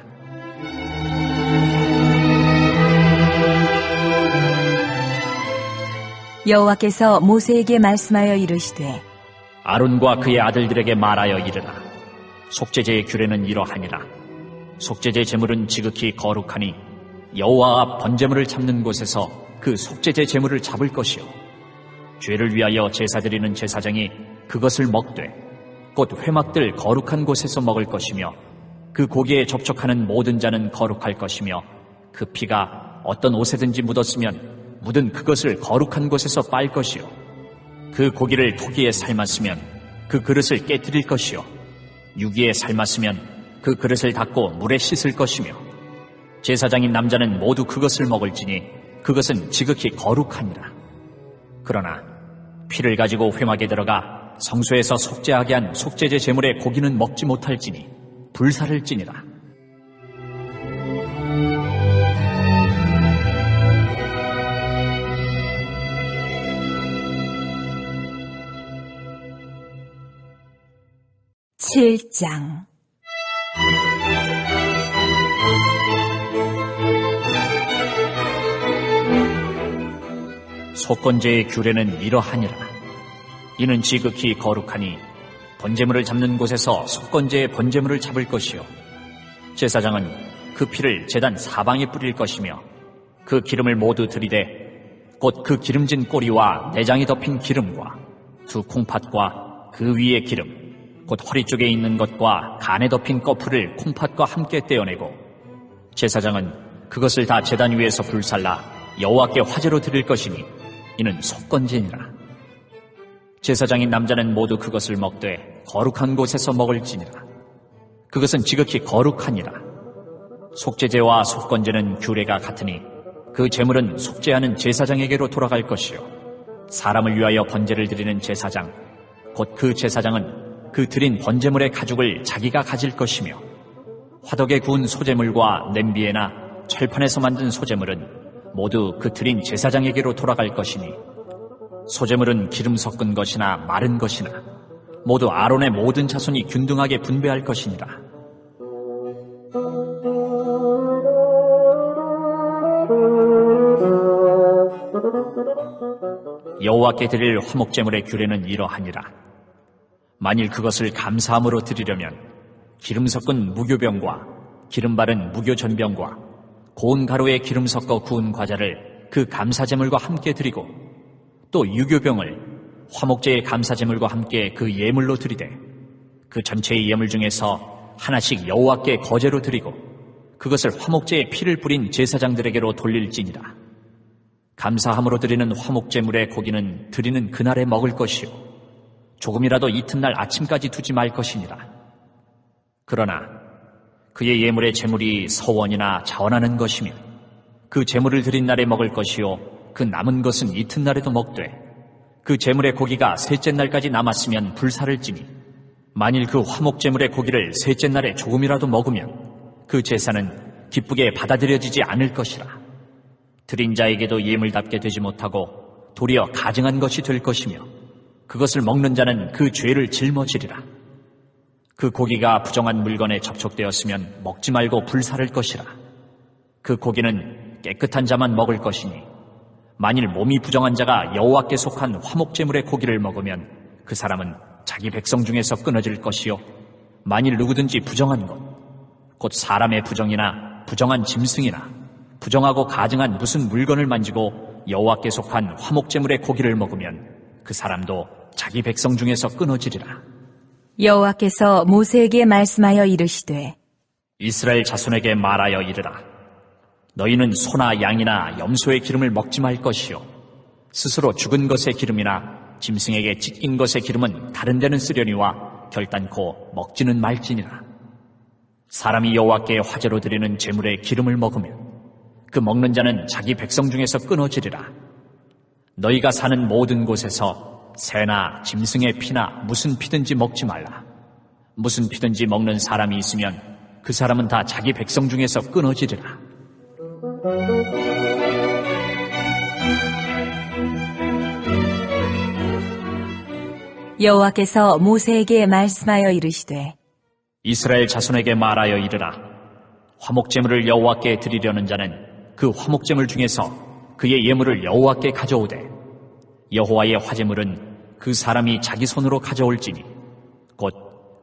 여호와께서 모세에게 말씀하여 이르시되 아론과 그의 아들들에게 말하여 이르라. 속죄제의 규례는 이러하니라. 속죄제 제물은 지극히 거룩하니 여호와 앞 번제물을 잡는 곳에서 그 속죄제 제물을 잡을 것이요 죄를 위하여 제사 드리는 제사장이 그것을 먹되 곧 회막들 거룩한 곳에서 먹을 것이며 그 고기에 접촉하는 모든 자는 거룩할 것이며 그 피가 어떤 옷에든지 묻었으면 묻은 그것을 거룩한 곳에서 빨 것이요 그 고기를 토기에 삶았으면 그 그릇을 깨뜨릴 것이요 유기에 삶았으면 그 그릇을 닦고 물에 씻을 것이며 제사장인 남자는 모두 그것을 먹을지니 그것은 지극히 거룩하니라. 그러나 피를 가지고 회막에 들어가 성소에서 속죄하게 한 속죄제 제물의 고기는 먹지 못할지니 불사를지니라. (7장) 속건제의 규례는 이러하니라. 이는 지극히 거룩하니 번제물을 잡는 곳에서 속건제의 번제물을 잡을 것이요 제사장은 그 피를 제단 사방에 뿌릴 것이며 그 기름을 모두 들이되 곧 그 기름진 꼬리와 내장이 덮인 기름과 두 콩팥과 그 위의 기름 곧 허리 쪽에 있는 것과 간에 덮인 꺼풀을 콩팥과 함께 떼어내고 제사장은 그것을 다 제단 위에서 불살라 여호와께 화제로 드릴 것이니 이는 속건제니라. 제사장인 남자는 모두 그것을 먹되 거룩한 곳에서 먹을지니라. 그것은 지극히 거룩하니라. 속죄제와 속건제는 규례가 같으니 그 제물은 속죄하는 제사장에게로 돌아갈 것이요 사람을 위하여 번제를 드리는 제사장 곧 그 제사장은 그 드린 번제물의 가죽을 자기가 가질 것이며 화덕에 구운 소재물과 냄비에나 철판에서 만든 소재물은 모두 그 드린 제사장에게로 돌아갈 것이니 소재물은 기름 섞은 것이나 마른 것이나 모두 아론의 모든 자손이 균등하게 분배할 것이니라. 여호와께 드릴 화목제물의 규례는 이러하니라. 만일 그것을 감사함으로 드리려면 기름 섞은 무교병과 기름 바른 무교전병과 고운 가루에 기름 섞어 구운 과자를 그 감사제물과 함께 드리고 또 유교병을 화목제의 감사제물과 함께 그 예물로 드리되 그 전체의 예물 중에서 하나씩 여호와께 거제로 드리고 그것을 화목제에 피를 뿌린 제사장들에게로 돌릴지니라. 감사함으로 드리는 화목제물의 고기는 드리는 그날에 먹을 것이요 조금이라도 이튿날 아침까지 두지 말 것이니라. 그러나 그의 예물의 제물이 서원이나 자원하는 것이면 그 제물을 드린 날에 먹을 것이요 그 남은 것은 이튿날에도 먹되 그 제물의 고기가 셋째 날까지 남았으면 불사를 찌니 만일 그 화목제물의 고기를 셋째 날에 조금이라도 먹으면 그 제사는 기쁘게 받아들여지지 않을 것이라. 드린 자에게도 예물답게 되지 못하고 도리어 가증한 것이 될 것이며 그것을 먹는 자는 그 죄를 짊어지리라. 그 고기가 부정한 물건에 접촉되었으면 먹지 말고 불사를 것이라. 그 고기는 깨끗한 자만 먹을 것이니 만일 몸이 부정한 자가 여호와께 속한 화목제물의 고기를 먹으면 그 사람은 자기 백성 중에서 끊어질 것이요 만일 누구든지 부정한 것 곧 사람의 부정이나 부정한 짐승이나 부정하고 가증한 무슨 물건을 만지고 여호와께 속한 화목제물의 고기를 먹으면 그 사람도 자기 백성 중에서 끊어지리라. 여호와께서 모세에게 말씀하여 이르시되 이스라엘 자손에게 말하여 이르라. 너희는 소나 양이나 염소의 기름을 먹지 말 것이요 스스로 죽은 것의 기름이나 짐승에게 찢긴 것의 기름은 다른 데는 쓰려니와 결단코 먹지는 말지니라. 사람이 여호와께 화제로 드리는 제물의 기름을 먹으면 그 먹는 자는 자기 백성 중에서 끊어지리라. 너희가 사는 모든 곳에서 새나 짐승의 피나 무슨 피든지 먹지 말라. 무슨 피든지 먹는 사람이 있으면 그 사람은 다 자기 백성 중에서 끊어지리라. 여호와께서 모세에게 말씀하여 이르시되 이스라엘 자손에게 말하여 이르라. 화목제물을 여호와께 드리려는 자는 그 화목제물 중에서 그의 예물을 여호와께 가져오되 여호와의 화제물은 그 사람이 자기 손으로 가져올지니 곧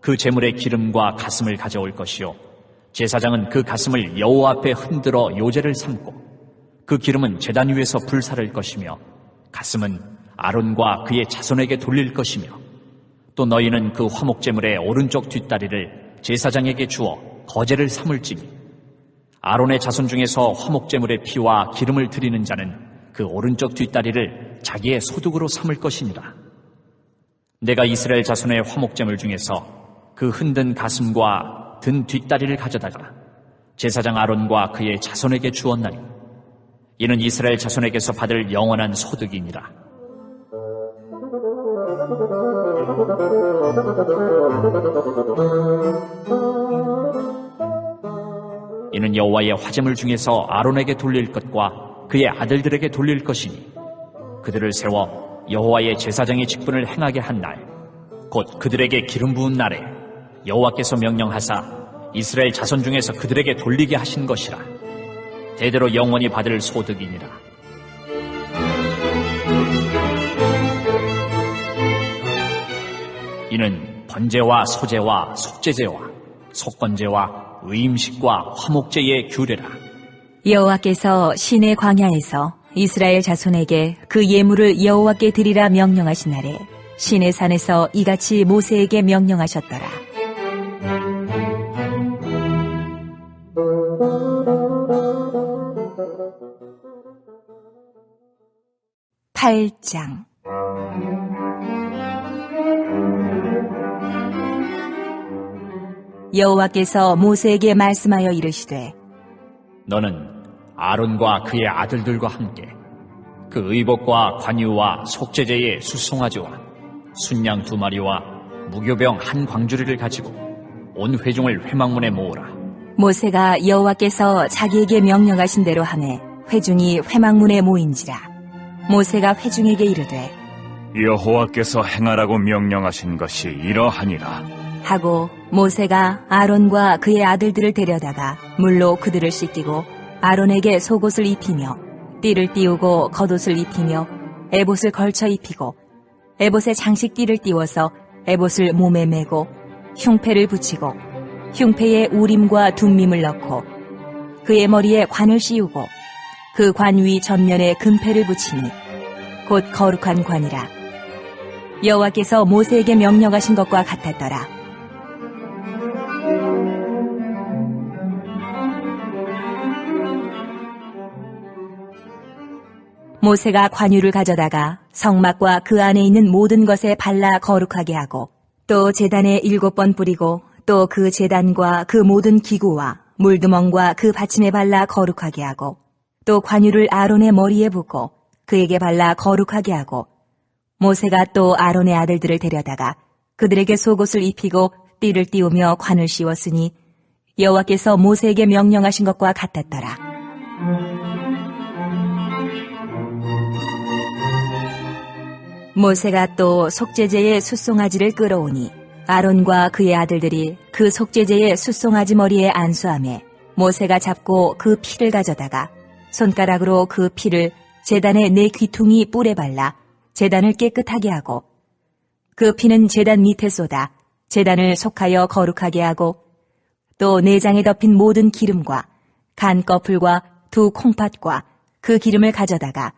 그 제물의 기름과 가슴을 가져올 것이요 제사장은 그 가슴을 여호와 앞에 흔들어 요제를 삼고 그 기름은 제단 위에서 불사를 것이며 가슴은 아론과 그의 자손에게 돌릴 것이며 또 너희는 그 화목제물의 오른쪽 뒷다리를 제사장에게 주어 거제를 삼을지니 아론의 자손 중에서 화목제물의 피와 기름을 드리는 자는 그 오른쪽 뒷다리를 자기의 소득으로 삼을 것이니라. 내가 이스라엘 자손의 화목제물 중에서 그 흔든 가슴과 든 뒷다리를 가져다가 제사장 아론과 그의 자손에게 주었나니 이는 이스라엘 자손에게서 받을 영원한 소득이니라. 이는 여호와의 화제물 중에서 아론에게 돌릴 것과 그의 아들들에게 돌릴 것이니 그들을 세워 여호와의 제사장의 직분을 행하게 한 날, 곧 그들에게 기름 부은 날에 여호와께서 명령하사 이스라엘 자손 중에서 그들에게 돌리게 하신 것이라. 대대로 영원히 받을 소득이니라. 이는 번제와 소제와 속제제와 속건제와 의임식과 화목제의 규례라. 여호와께서 시내 광야에서 이스라엘 자손에게 그 예물을 여호와께 드리라 명령하신 날에 시내 산에서 이같이 모세에게 명령하셨더라. (8장) 여호와께서 모세에게 말씀하여 이르시되 너는 아론과 그의 아들들과 함께 그 의복과 관유와 속죄제의 수송아지와 순양 2마리와 무교병 1광주리를 가지고 온 회중을 회막문에 모으라. 모세가 여호와께서 자기에게 명령하신 대로 하매 회중이 회막문에 모인지라. 모세가 회중에게 이르되 여호와께서 행하라고 명령하신 것이 이러하니라. 하고 모세가 아론과 그의 아들들을 데려다가 물로 그들을 씻기고 아론에게 속옷을 입히며 띠를 띄우고 겉옷을 입히며 에봇을 걸쳐 입히고 에봇에 장식띠를 띄워서 에봇을 몸에 메고 흉패를 붙이고 흉패에 우림과 둠밈을 넣고 그의 머리에 관을 씌우고 그 관 위 전면에 금패를 붙이니 곧 거룩한 관이라. 여호와께서 모세에게 명령하신 것과 같았더라. 모세가 관유를 가져다가 성막과 그 안에 있는 모든 것에 발라 거룩하게 하고 또 제단에 7번 뿌리고 또 그 제단과 그 모든 기구와 물두멍과 그 받침에 발라 거룩하게 하고 또 관유를 아론의 머리에 붓고 그에게 발라 거룩하게 하고 모세가 또 아론의 아들들을 데려다가 그들에게 속옷을 입히고 띠를 띄우며 관을 씌웠으니 여호와께서 모세에게 명령하신 것과 같았더라. 모세가 또 속죄제의 숫송아지를 끌어오니 아론과 그의 아들들이 그 속죄제의 숫송아지 머리에 안수하며 모세가 잡고 그 피를 가져다가 손가락으로 그 피를 제단의 4귀퉁이 뿔에 발라 제단을 깨끗하게 하고 그 피는 제단 밑에 쏟아 제단을 속하여 거룩하게 하고 또 내장에 덮인 모든 기름과 간 꺼풀과 2 콩팥과 그 기름을 가져다가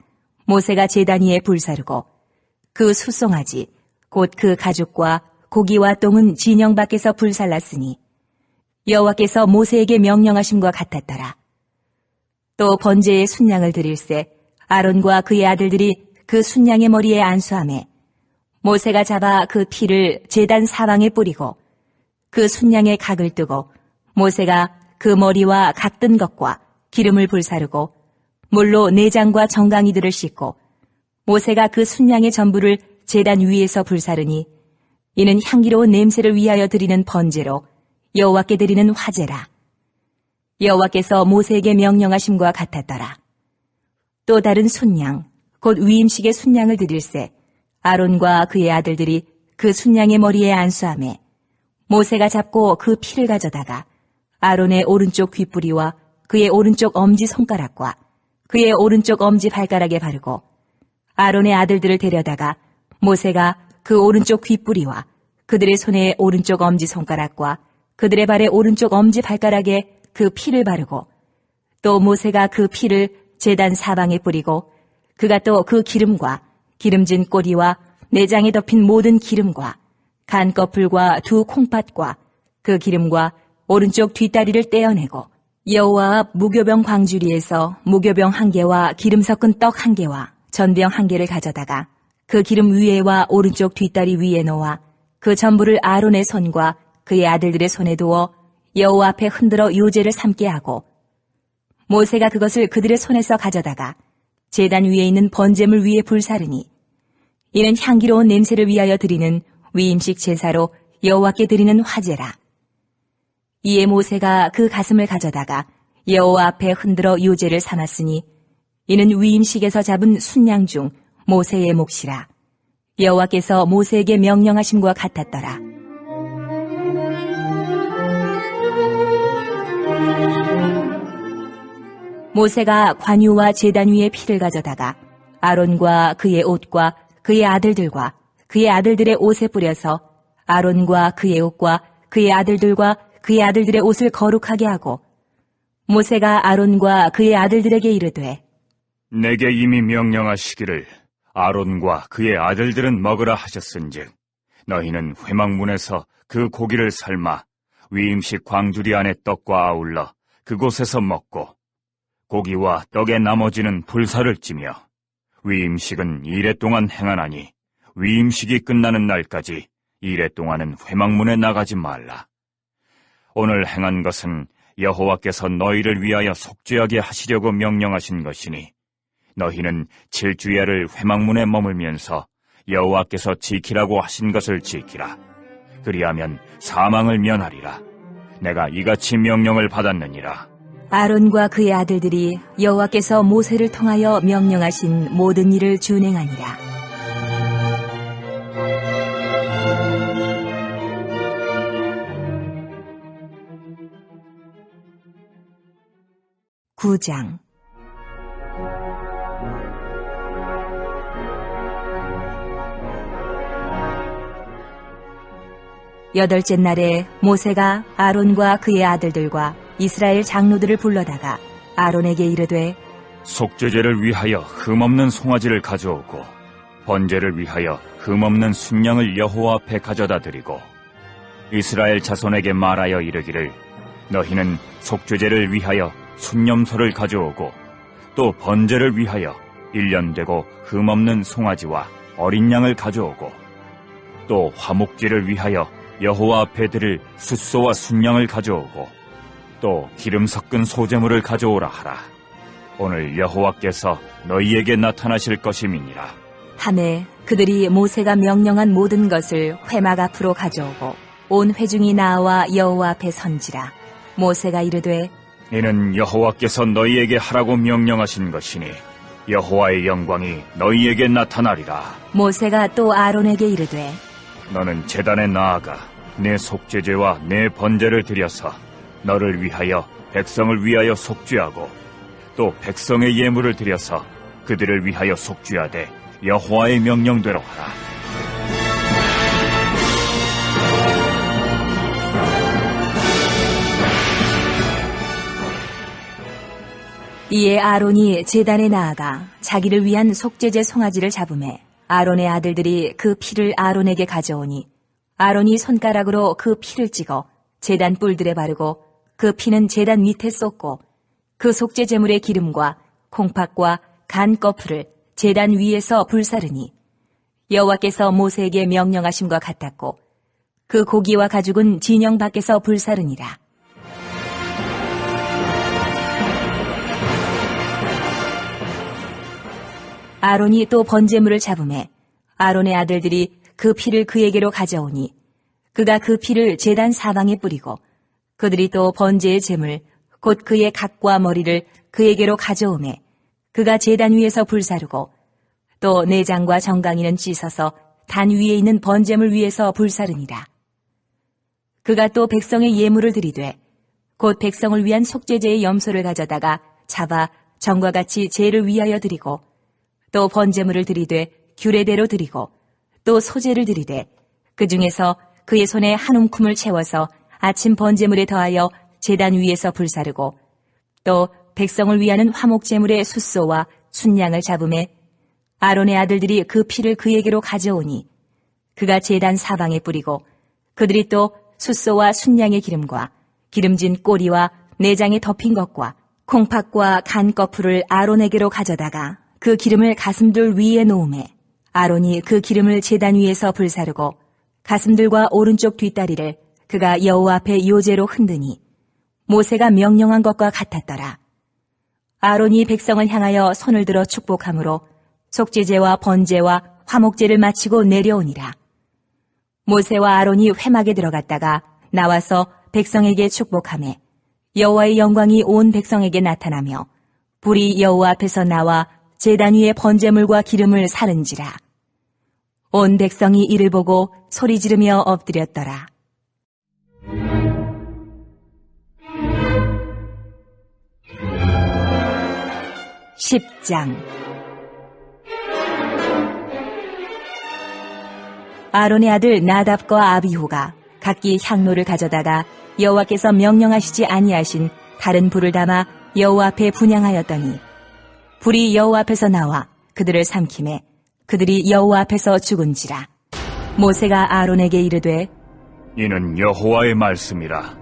모세가 제단 위에 불사르고 그 숫송아지 곧 그 가죽과 고기와 똥은 진영 밖에서 불살랐으니 여호와께서 모세에게 명령하심과 같았더라. 또 번제의 순양을 드릴새 아론과 그의 아들들이 그 순양의 머리에 안수하매 모세가 잡아 그 피를 제단 사방에 뿌리고 그 순양의 각을 뜨고 모세가 그 머리와 각 뜬 것과 기름을 불사르고 물로 내장과 정강이들을 씻고 모세가 그 순양의 전부를 제단 위에서 불사르니 이는 향기로운 냄새를 위하여 드리는 번제로 여호와께 드리는 화제라. 여호와께서 모세에게 명령하심과 같았더라. 또 다른 순양 곧 위임식의 순양을 드릴새 아론과 그의 아들들이 그 순양의 머리에 안수하매 모세가 잡고 그 피를 가져다가 아론의 오른쪽 귓뿌리와 그의 오른쪽 엄지 손가락과 그의 오른쪽 엄지 발가락에 바르고 아론의 아들들을 데려다가 모세가 그 오른쪽 귓뿌리와 그들의 손의 오른쪽 엄지 손가락과 그들의 발의 오른쪽 엄지 발가락에 그 피를 바르고 또 모세가 그 피를 제단 사방에 뿌리고 그가 또 그 기름과 기름진 꼬리와 내장에 덮인 모든 기름과 간 꺼풀과 2 콩팥과 그 기름과 오른쪽 뒷다리를 떼어내고 여호와 앞 무교병 광주리에서 무교병 1개와 기름 섞은 떡 1개와 전병 1개를 가져다가 그 기름 위에와 오른쪽 뒷다리 위에 놓아 그 전부를 아론의 손과 그의 아들들의 손에 두어 여호와 앞에 흔들어 요제를 삼게 하고 모세가 그것을 그들의 손에서 가져다가 제단 위에 있는 번제물 위에 불사르니 이는 향기로운 냄새를 위하여 드리는 위임식 제사로 여호와께 드리는 화제라. 이에 모세가 그 가슴을 가져다가 여호와 앞에 흔들어 요제를 삼았으니 이는 위임식에서 잡은 순양 중 모세의 몫이라. 여호와께서 모세에게 명령하심과 같았더라. 모세가 관유와 제단 위에 피를 가져다가 아론과 그의 옷과 그의 아들들과 그의 아들들의 옷에 뿌려서 아론과 그의 옷과 그의 아들들과 그의 아들들의 옷을 거룩하게 하고 모세가 아론과 그의 아들들에게 이르되 내게 이미 명령하시기를 아론과 그의 아들들은 먹으라 하셨은즉 너희는 회막문에서 그 고기를 삶아 위임식 광주리 안에 떡과 아울러 그곳에서 먹고 고기와 떡의 나머지는 불사를 찌며 위임식은 2래 동안 행하나니 위임식이 끝나는 날까지 2래 동안은 회막문에 나가지 말라. 오늘 행한 것은 여호와께서 너희를 위하여 속죄하게 하시려고 명령하신 것이니 너희는 7주야를 회막문에 머물면서 여호와께서 지키라고 하신 것을 지키라. 그리하면 사망을 면하리라. 내가 이같이 명령을 받았느니라. 아론과 그의 아들들이 여호와께서 모세를 통하여 명령하신 모든 일을 준행하니라. (9장) 여덟째 날에 모세가 아론과 그의 아들들과 이스라엘 장로들을 불러다가 아론에게 이르되 속죄제를 위하여 흠없는 송아지를 가져오고 번제를 위하여 흠없는 순양을 여호와 앞에 가져다 드리고 이스라엘 자손에게 말하여 이르기를 너희는 속죄제를 위하여 순념소를 가져오고 또 번제를 위하여 1년 되고 흠없는 송아지와 어린 양을 가져오고 또 화목제를 위하여 여호와 앞에 드릴 숫소와 순양을 가져오고 또 기름 섞은 소제물을 가져오라 하라. 오늘 여호와께서 너희에게 나타나실 것임이니라. 하매 그들이 모세가 명령한 모든 것을 회막 앞으로 가져오고 온 회중이 나와 여호와 앞에 선지라. 모세가 이르되 이는 여호와께서 너희에게 하라고 명령하신 것이니 여호와의 영광이 너희에게 나타나리라. 모세가 또 아론에게 이르되 너는 제단에 나아가 내 속죄제와 내 번제를 드려서 너를 위하여 백성을 위하여 속죄하고 또 백성의 예물을 드려서 그들을 위하여 속죄하되 여호와의 명령대로 하라. 이에 아론이 제단에 나아가 자기를 위한 속죄제 송아지를 잡으매 아론의 아들들이 그 피를 아론에게 가져오니 아론이 손가락으로 그 피를 찍어 제단 뿔들에 바르고 그 피는 제단 밑에 쏟고 그 속죄제물의 기름과 콩팥과 간 거풀을 제단 위에서 불사르니 여호와께서 모세에게 명령하심과 같았고 그 고기와 가죽은 진영 밖에서 불사르니라. 아론이 또 번제물을 잡으매 아론의 아들들이 그 피를 그에게로 가져오니 그가 그 피를 제단 사방에 뿌리고 그들이 또 번제의 제물 곧 그의 각과 머리를 그에게로 가져오매 그가 제단 위에서 불사르고 또 내장과 정강이는 찢어서 단 위에 있는 번제물 위에서 불사르니라. 그가 또 백성의 예물을 드리되 곧 백성을 위한 속죄제의 염소를 가져다가 잡아 전과 같이 제를 위하여 드리고 또 번제물을 드리되 규례대로 드리고 또 소제를 드리되 그 중에서 그의 손에 한 움큼을 채워서 아침 번제물에 더하여 제단 위에서 불사르고 또 백성을 위하는 화목제물의 숫소와 순양을 잡음에 아론의 아들들이 그 피를 그에게로 가져오니 그가 제단 사방에 뿌리고 그들이 또 숫소와 순양의 기름과 기름진 꼬리와 내장에 덮인 것과 콩팥과 간 거풀을 아론에게로 가져다가 그 기름을 가슴들 위에 놓음에 아론이 그 기름을 제단 위에서 불사르고 가슴들과 오른쪽 뒷다리를 그가 여호와 앞에 요제로 흔드니 모세가 명령한 것과 같았더라. 아론이 백성을 향하여 손을 들어 축복함으로 속죄제와 번제와 화목제를 마치고 내려오니라. 모세와 아론이 회막에 들어갔다가 나와서 백성에게 축복하매 여호와의 영광이 온 백성에게 나타나며 불이 여호와 앞에서 나와 제단 위에 번제물과 기름을 사른지라. 온 백성이 이를 보고 소리 지르며 엎드렸더라. 10장 아론의 아들 나답과 아비후가 각기 향로를 가져다가 여호와께서 명령하시지 아니하신 다른 불을 담아 여호와 앞에 분향하였더니 불이 여호와 앞에서 나와 그들을 삼키매 그들이 여호와 앞에서 죽은지라. 모세가 아론에게 이르되 이는 여호와의 말씀이라.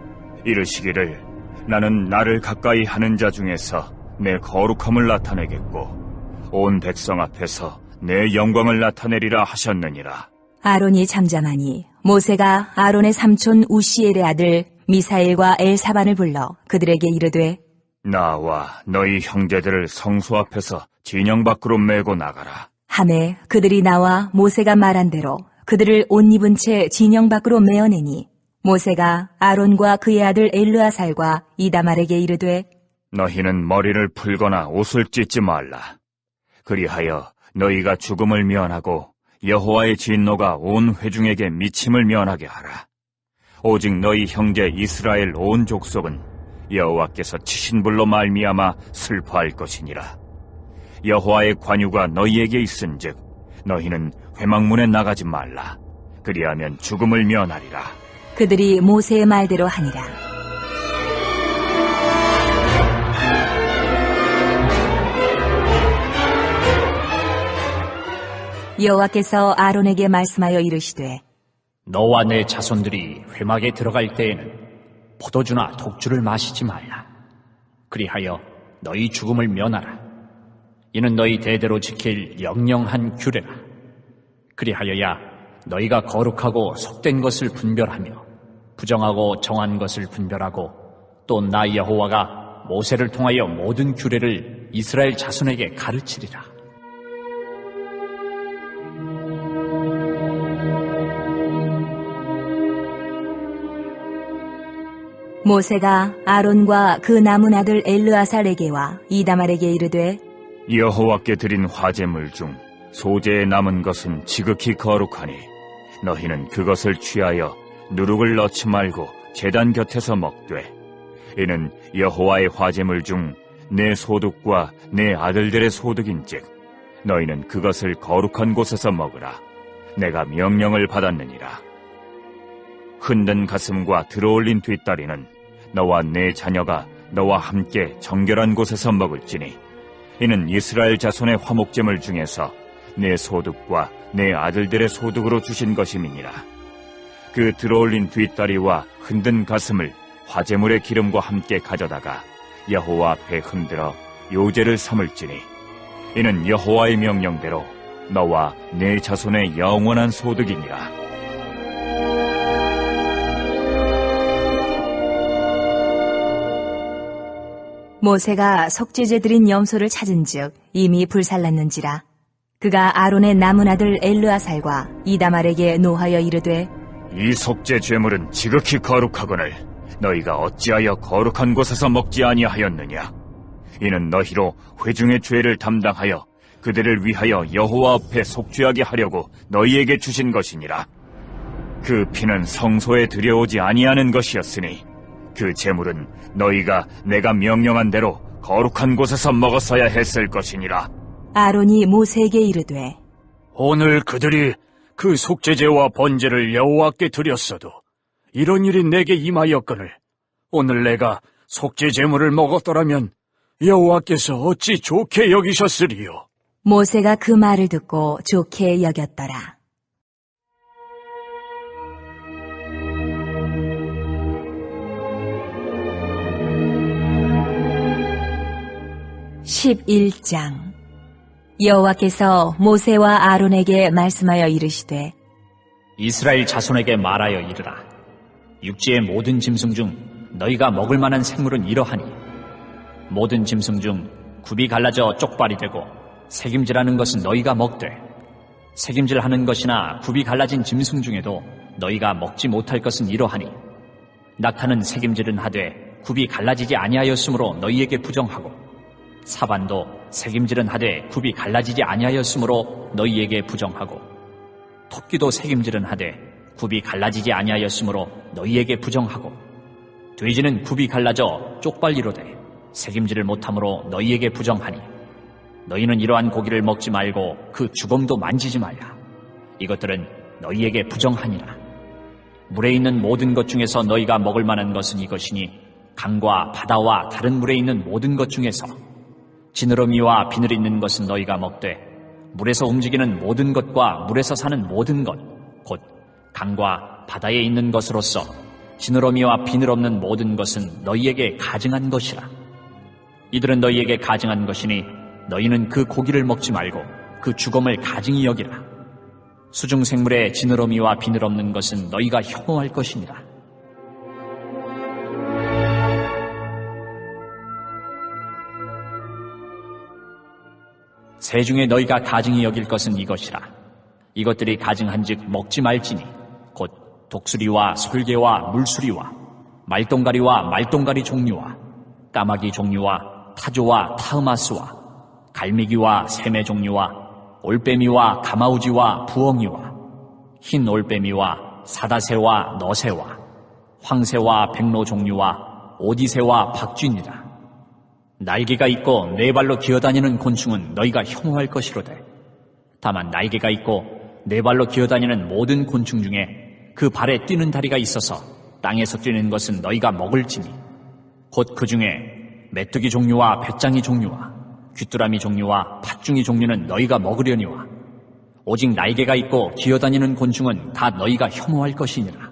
이르시기를 나는 나를 가까이 하는 자 중에서 내 거룩함을 나타내겠고 온 백성 앞에서 내 영광을 나타내리라 하셨느니라. 아론이 잠잠하니 모세가 아론의 삼촌 우시엘의 아들 미사엘과 엘사반을 불러 그들에게 이르되 나와 너희 형제들을 성소 앞에서 진영 밖으로 메고 나가라. 하매 그들이 나와 모세가 말한 대로 그들을 옷 입은 채 진영 밖으로 메어내니 모세가 아론과 그의 아들 엘르아살과 이다말에게 이르되 너희는 머리를 풀거나 옷을 찢지 말라. 그리하여 너희가 죽음을 면하고 여호와의 진노가 온 회중에게 미침을 면하게 하라. 오직 너희 형제 이스라엘 온 족속은 여호와께서 치신 불로 말미암아 슬퍼할 것이니라. 여호와의 관유가 너희에게 있은즉 너희는 회막문에 나가지 말라. 그리하면 죽음을 면하리라. 그들이 모세의 말대로 하니라. 여호와께서 아론에게 말씀하여 이르시되 너와 내 자손들이 회막에 들어갈 때에는 포도주나 독주를 마시지 말라. 그리하여 너희 죽음을 면하라. 이는 너희 대대로 지킬 영영한 규례라. 그리하여야 너희가 거룩하고 속된 것을 분별하며 부정하고 정한 것을 분별하고 또 나 여호와가 모세를 통하여 모든 규례를 이스라엘 자손에게 가르치리라. 모세가 아론과 그 남은 아들 엘르아살에게와 이다말에게 이르되 여호와께 드린 화제물 중 소재에 남은 것은 지극히 거룩하니 너희는 그것을 취하여 누룩을 넣지 말고 제단 곁에서 먹되 이는 여호와의 화제물 중 내 소득과 내 아들들의 소득인즉 너희는 그것을 거룩한 곳에서 먹으라. 내가 명령을 받았느니라. 흔든 가슴과 들어올린 뒷다리는 너와 내 자녀가 너와 함께 정결한 곳에서 먹을지니 이는 이스라엘 자손의 화목제물 중에서 내 소득과 내 아들들의 소득으로 주신 것임이니라. 그 들어올린 뒷다리와 흔든 가슴을 화제물의 기름과 함께 가져다가 여호와 앞에 흔들어 요제를 삼을지니 이는 여호와의 명령대로 너와 내 자손의 영원한 소득이니라. 모세가 속죄제 드린 염소를 찾은즉 이미 불살랐는지라. 그가 아론의 남은 아들 엘르아살과 이다말에게 노하여 이르되 이 속죄 제물은 지극히 거룩하거늘 너희가 어찌하여 거룩한 곳에서 먹지 아니하였느냐? 이는 너희로 회중의 죄를 담당하여 그들을 위하여 여호와 앞에 속죄하게 하려고 너희에게 주신 것이니라. 그 피는 성소에 들여오지 아니하는 것이었으니 그 제물은 너희가 내가 명령한 대로 거룩한 곳에서 먹었어야 했을 것이니라. 아론이 모세에게 이르되 오늘 그들이 그 속죄제와 번제를 여호와께 드렸어도 이런 일이 내게 임하였거늘 오늘 내가 속죄제물을 먹었더라면 여호와께서 어찌 좋게 여기셨으리요. 모세가 그 말을 듣고 좋게 여겼더라. (11장) 여호와께서 모세와 아론에게 말씀하여 이르시되 이스라엘 자손에게 말하여 이르라. 육지의 모든 짐승 중 너희가 먹을 만한 생물은 이러하니 모든 짐승 중 굽이 갈라져 쪽발이 되고 새김질하는 것은 너희가 먹되 새김질하는 것이나 굽이 갈라진 짐승 중에도 너희가 먹지 못할 것은 이러하니 낙타는 새김질은 하되 굽이 갈라지지 아니하였으므로 너희에게 부정하고 사반도 새김질은 하되 굽이 갈라지지 아니하였으므로 너희에게 부정하고 토끼도 새김질은 하되 굽이 갈라지지 아니하였으므로 너희에게 부정하고 돼지는 굽이 갈라져 쪽발리로되 새김질을 못함으로 너희에게 부정하니 너희는 이러한 고기를 먹지 말고 그 주검도 만지지 말라. 이것들은 너희에게 부정하니라. 물에 있는 모든 것 중에서 너희가 먹을 만한 것은 이것이니 강과 바다와 다른 물에 있는 모든 것 중에서 지느러미와 비늘 있는 것은 너희가 먹되 물에서 움직이는 모든 것과 물에서 사는 모든 것 곧 강과 바다에 있는 것으로서 지느러미와 비늘 없는 모든 것은 너희에게 가증한 것이라. 이들은 너희에게 가증한 것이니 너희는 그 고기를 먹지 말고 그 주검을 가증히 여기라. 수중생물의 지느러미와 비늘 없는 것은 너희가 혐오할 것이니라. 새 중에 너희가 가증히 여길 것은 이것이라. 이것들이 가증한즉 먹지 말지니 곧 독수리와 솔개와 물수리와 말똥가리와 말똥가리 종류와 까마귀 종류와 타조와 타흐마스와 갈매기와 새매 종류와 올빼미와 가마우지와 부엉이와 흰 올빼미와 사다새와 너새와 황새와 백로 종류와 오디새와 박쥐니라. 날개가 있고 네 발로 기어다니는 곤충은 너희가 혐오할 것이로되 다만 날개가 있고 네 발로 기어다니는 모든 곤충 중에 그 발에 뛰는 다리가 있어서 땅에서 뛰는 것은 너희가 먹을지니 곧 그 중에 메뚜기 종류와 배짱이 종류와 귀뚜라미 종류와 팥중이 종류는 너희가 먹으려니와 오직 날개가 있고 기어다니는 곤충은 다 너희가 혐오할 것이니라.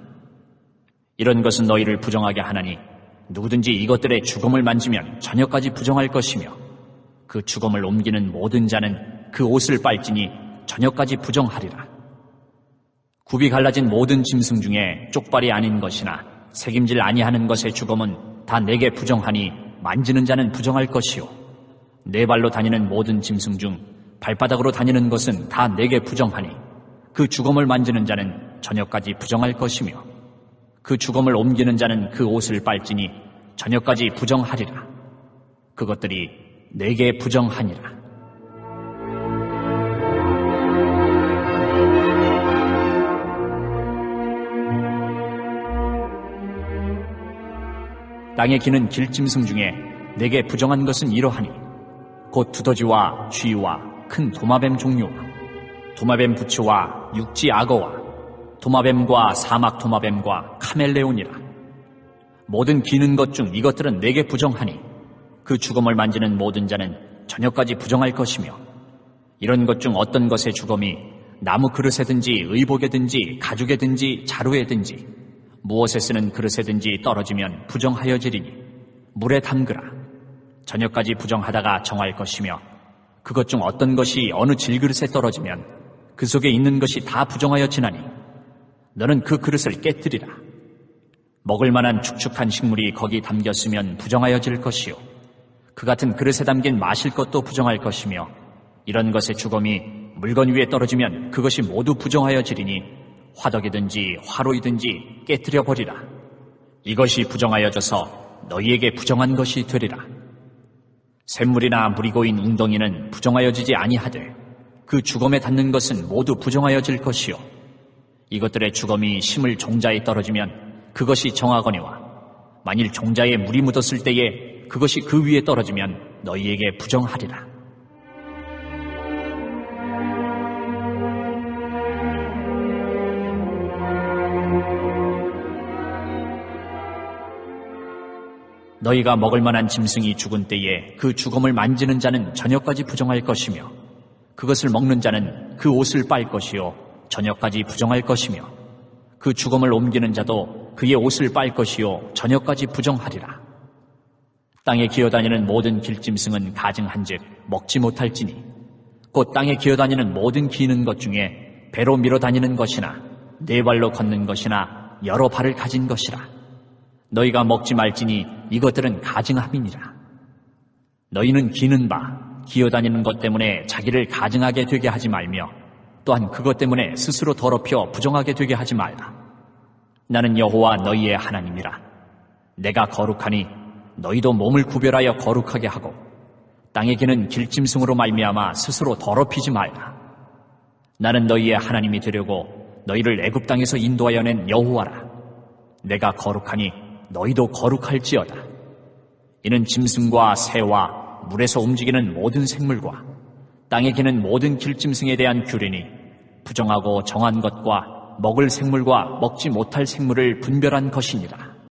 이런 것은 너희를 부정하게 하나니 누구든지 이것들의 주검을 만지면 저녁까지 부정할 것이며 그 주검을 옮기는 모든 자는 그 옷을 빨지니 저녁까지 부정하리라. 굽이 갈라진 모든 짐승 중에 쪽발이 아닌 것이나 새김질 아니하는 것의 주검은 다 내게 부정하니 만지는 자는 부정할 것이요 네 발로 다니는 모든 짐승 중 발바닥으로 다니는 것은 다 내게 부정하니 그 주검을 만지는 자는 저녁까지 부정할 것이며 그 주검을 옮기는 자는 그 옷을 빨지니 저녁까지 부정하리라. 그것들이 내게 부정하니라. 땅에 기는 길짐승 중에 내게 부정한 것은 이러하니 곧 두더지와 쥐와 큰 도마뱀 종류와 도마뱀 부츠와 육지 악어와 도마뱀과 사막 도마뱀과 카멜레온이라. 모든 기는 것 중 이것들은 내게 부정하니 그 주검을 만지는 모든 자는 저녁까지 부정할 것이며 이런 것 중 어떤 것의 주검이 나무 그릇에든지 의복에든지 가죽에든지 자루에든지 무엇에 쓰는 그릇에든지 떨어지면 부정하여지리니 물에 담그라. 저녁까지 부정하다가 정할 것이며 그것 중 어떤 것이 어느 질그릇에 떨어지면 그 속에 있는 것이 다 부정하여 지나니 너는 그 그릇을 깨뜨리라. 먹을 만한 축축한 식물이 거기 담겼으면 부정하여질 것이요 그 같은 그릇에 담긴 마실 것도 부정할 것이며 이런 것의 주검이 물건 위에 떨어지면 그것이 모두 부정하여지리니 화덕이든지 화로이든지 깨뜨려 버리라. 이것이 부정하여져서 너희에게 부정한 것이 되리라. 샘물이나 물이 고인 웅덩이는 부정하여지지 아니하되 그 주검에 닿는 것은 모두 부정하여질 것이요 이것들의 주검이 심을 종자에 떨어지면 그것이 정하거니와 만일 종자에 물이 묻었을 때에 그것이 그 위에 떨어지면 너희에게 부정하리라. 너희가 먹을 만한 짐승이 죽은 때에 그 주검을 만지는 자는 저녁까지 부정할 것이며 그것을 먹는 자는 그 옷을 빨 것이요 저녁까지 부정할 것이며 그 주검을 옮기는 자도 그의 옷을 빨 것이요 저녁까지 부정하리라. 땅에 기어다니는 모든 길짐승은 가증한즉 먹지 못할지니 곧 땅에 기어다니는 모든 기는 것 중에 배로 밀어 다니는 것이나 네 발로 걷는 것이나 여러 발을 가진 것이라. 너희가 먹지 말지니 이것들은 가증함이니라. 너희는 기는 바 기어다니는 것 때문에 자기를 가증하게 되게 하지 말며 또한 그것 때문에 스스로 더럽혀 부정하게 되게 하지 말라. 나는 여호와 너희의 하나님이라. 내가 거룩하니 너희도 몸을 구별하여 거룩하게 하고 땅에 기는 길짐승으로 말미암아 스스로 더럽히지 말라. 나는 너희의 하나님이 되려고 너희를 애굽 땅에서 인도하여 낸 여호와라. 내가 거룩하니 너희도 거룩할지어다. 이는 짐승과 새와 물에서 움직이는 모든 생물과 땅에 기는 모든 길짐승에 대한 규례니 부정하고 정한 것과 먹을 생물과 먹지 못할 생물을 분별한 것이니라.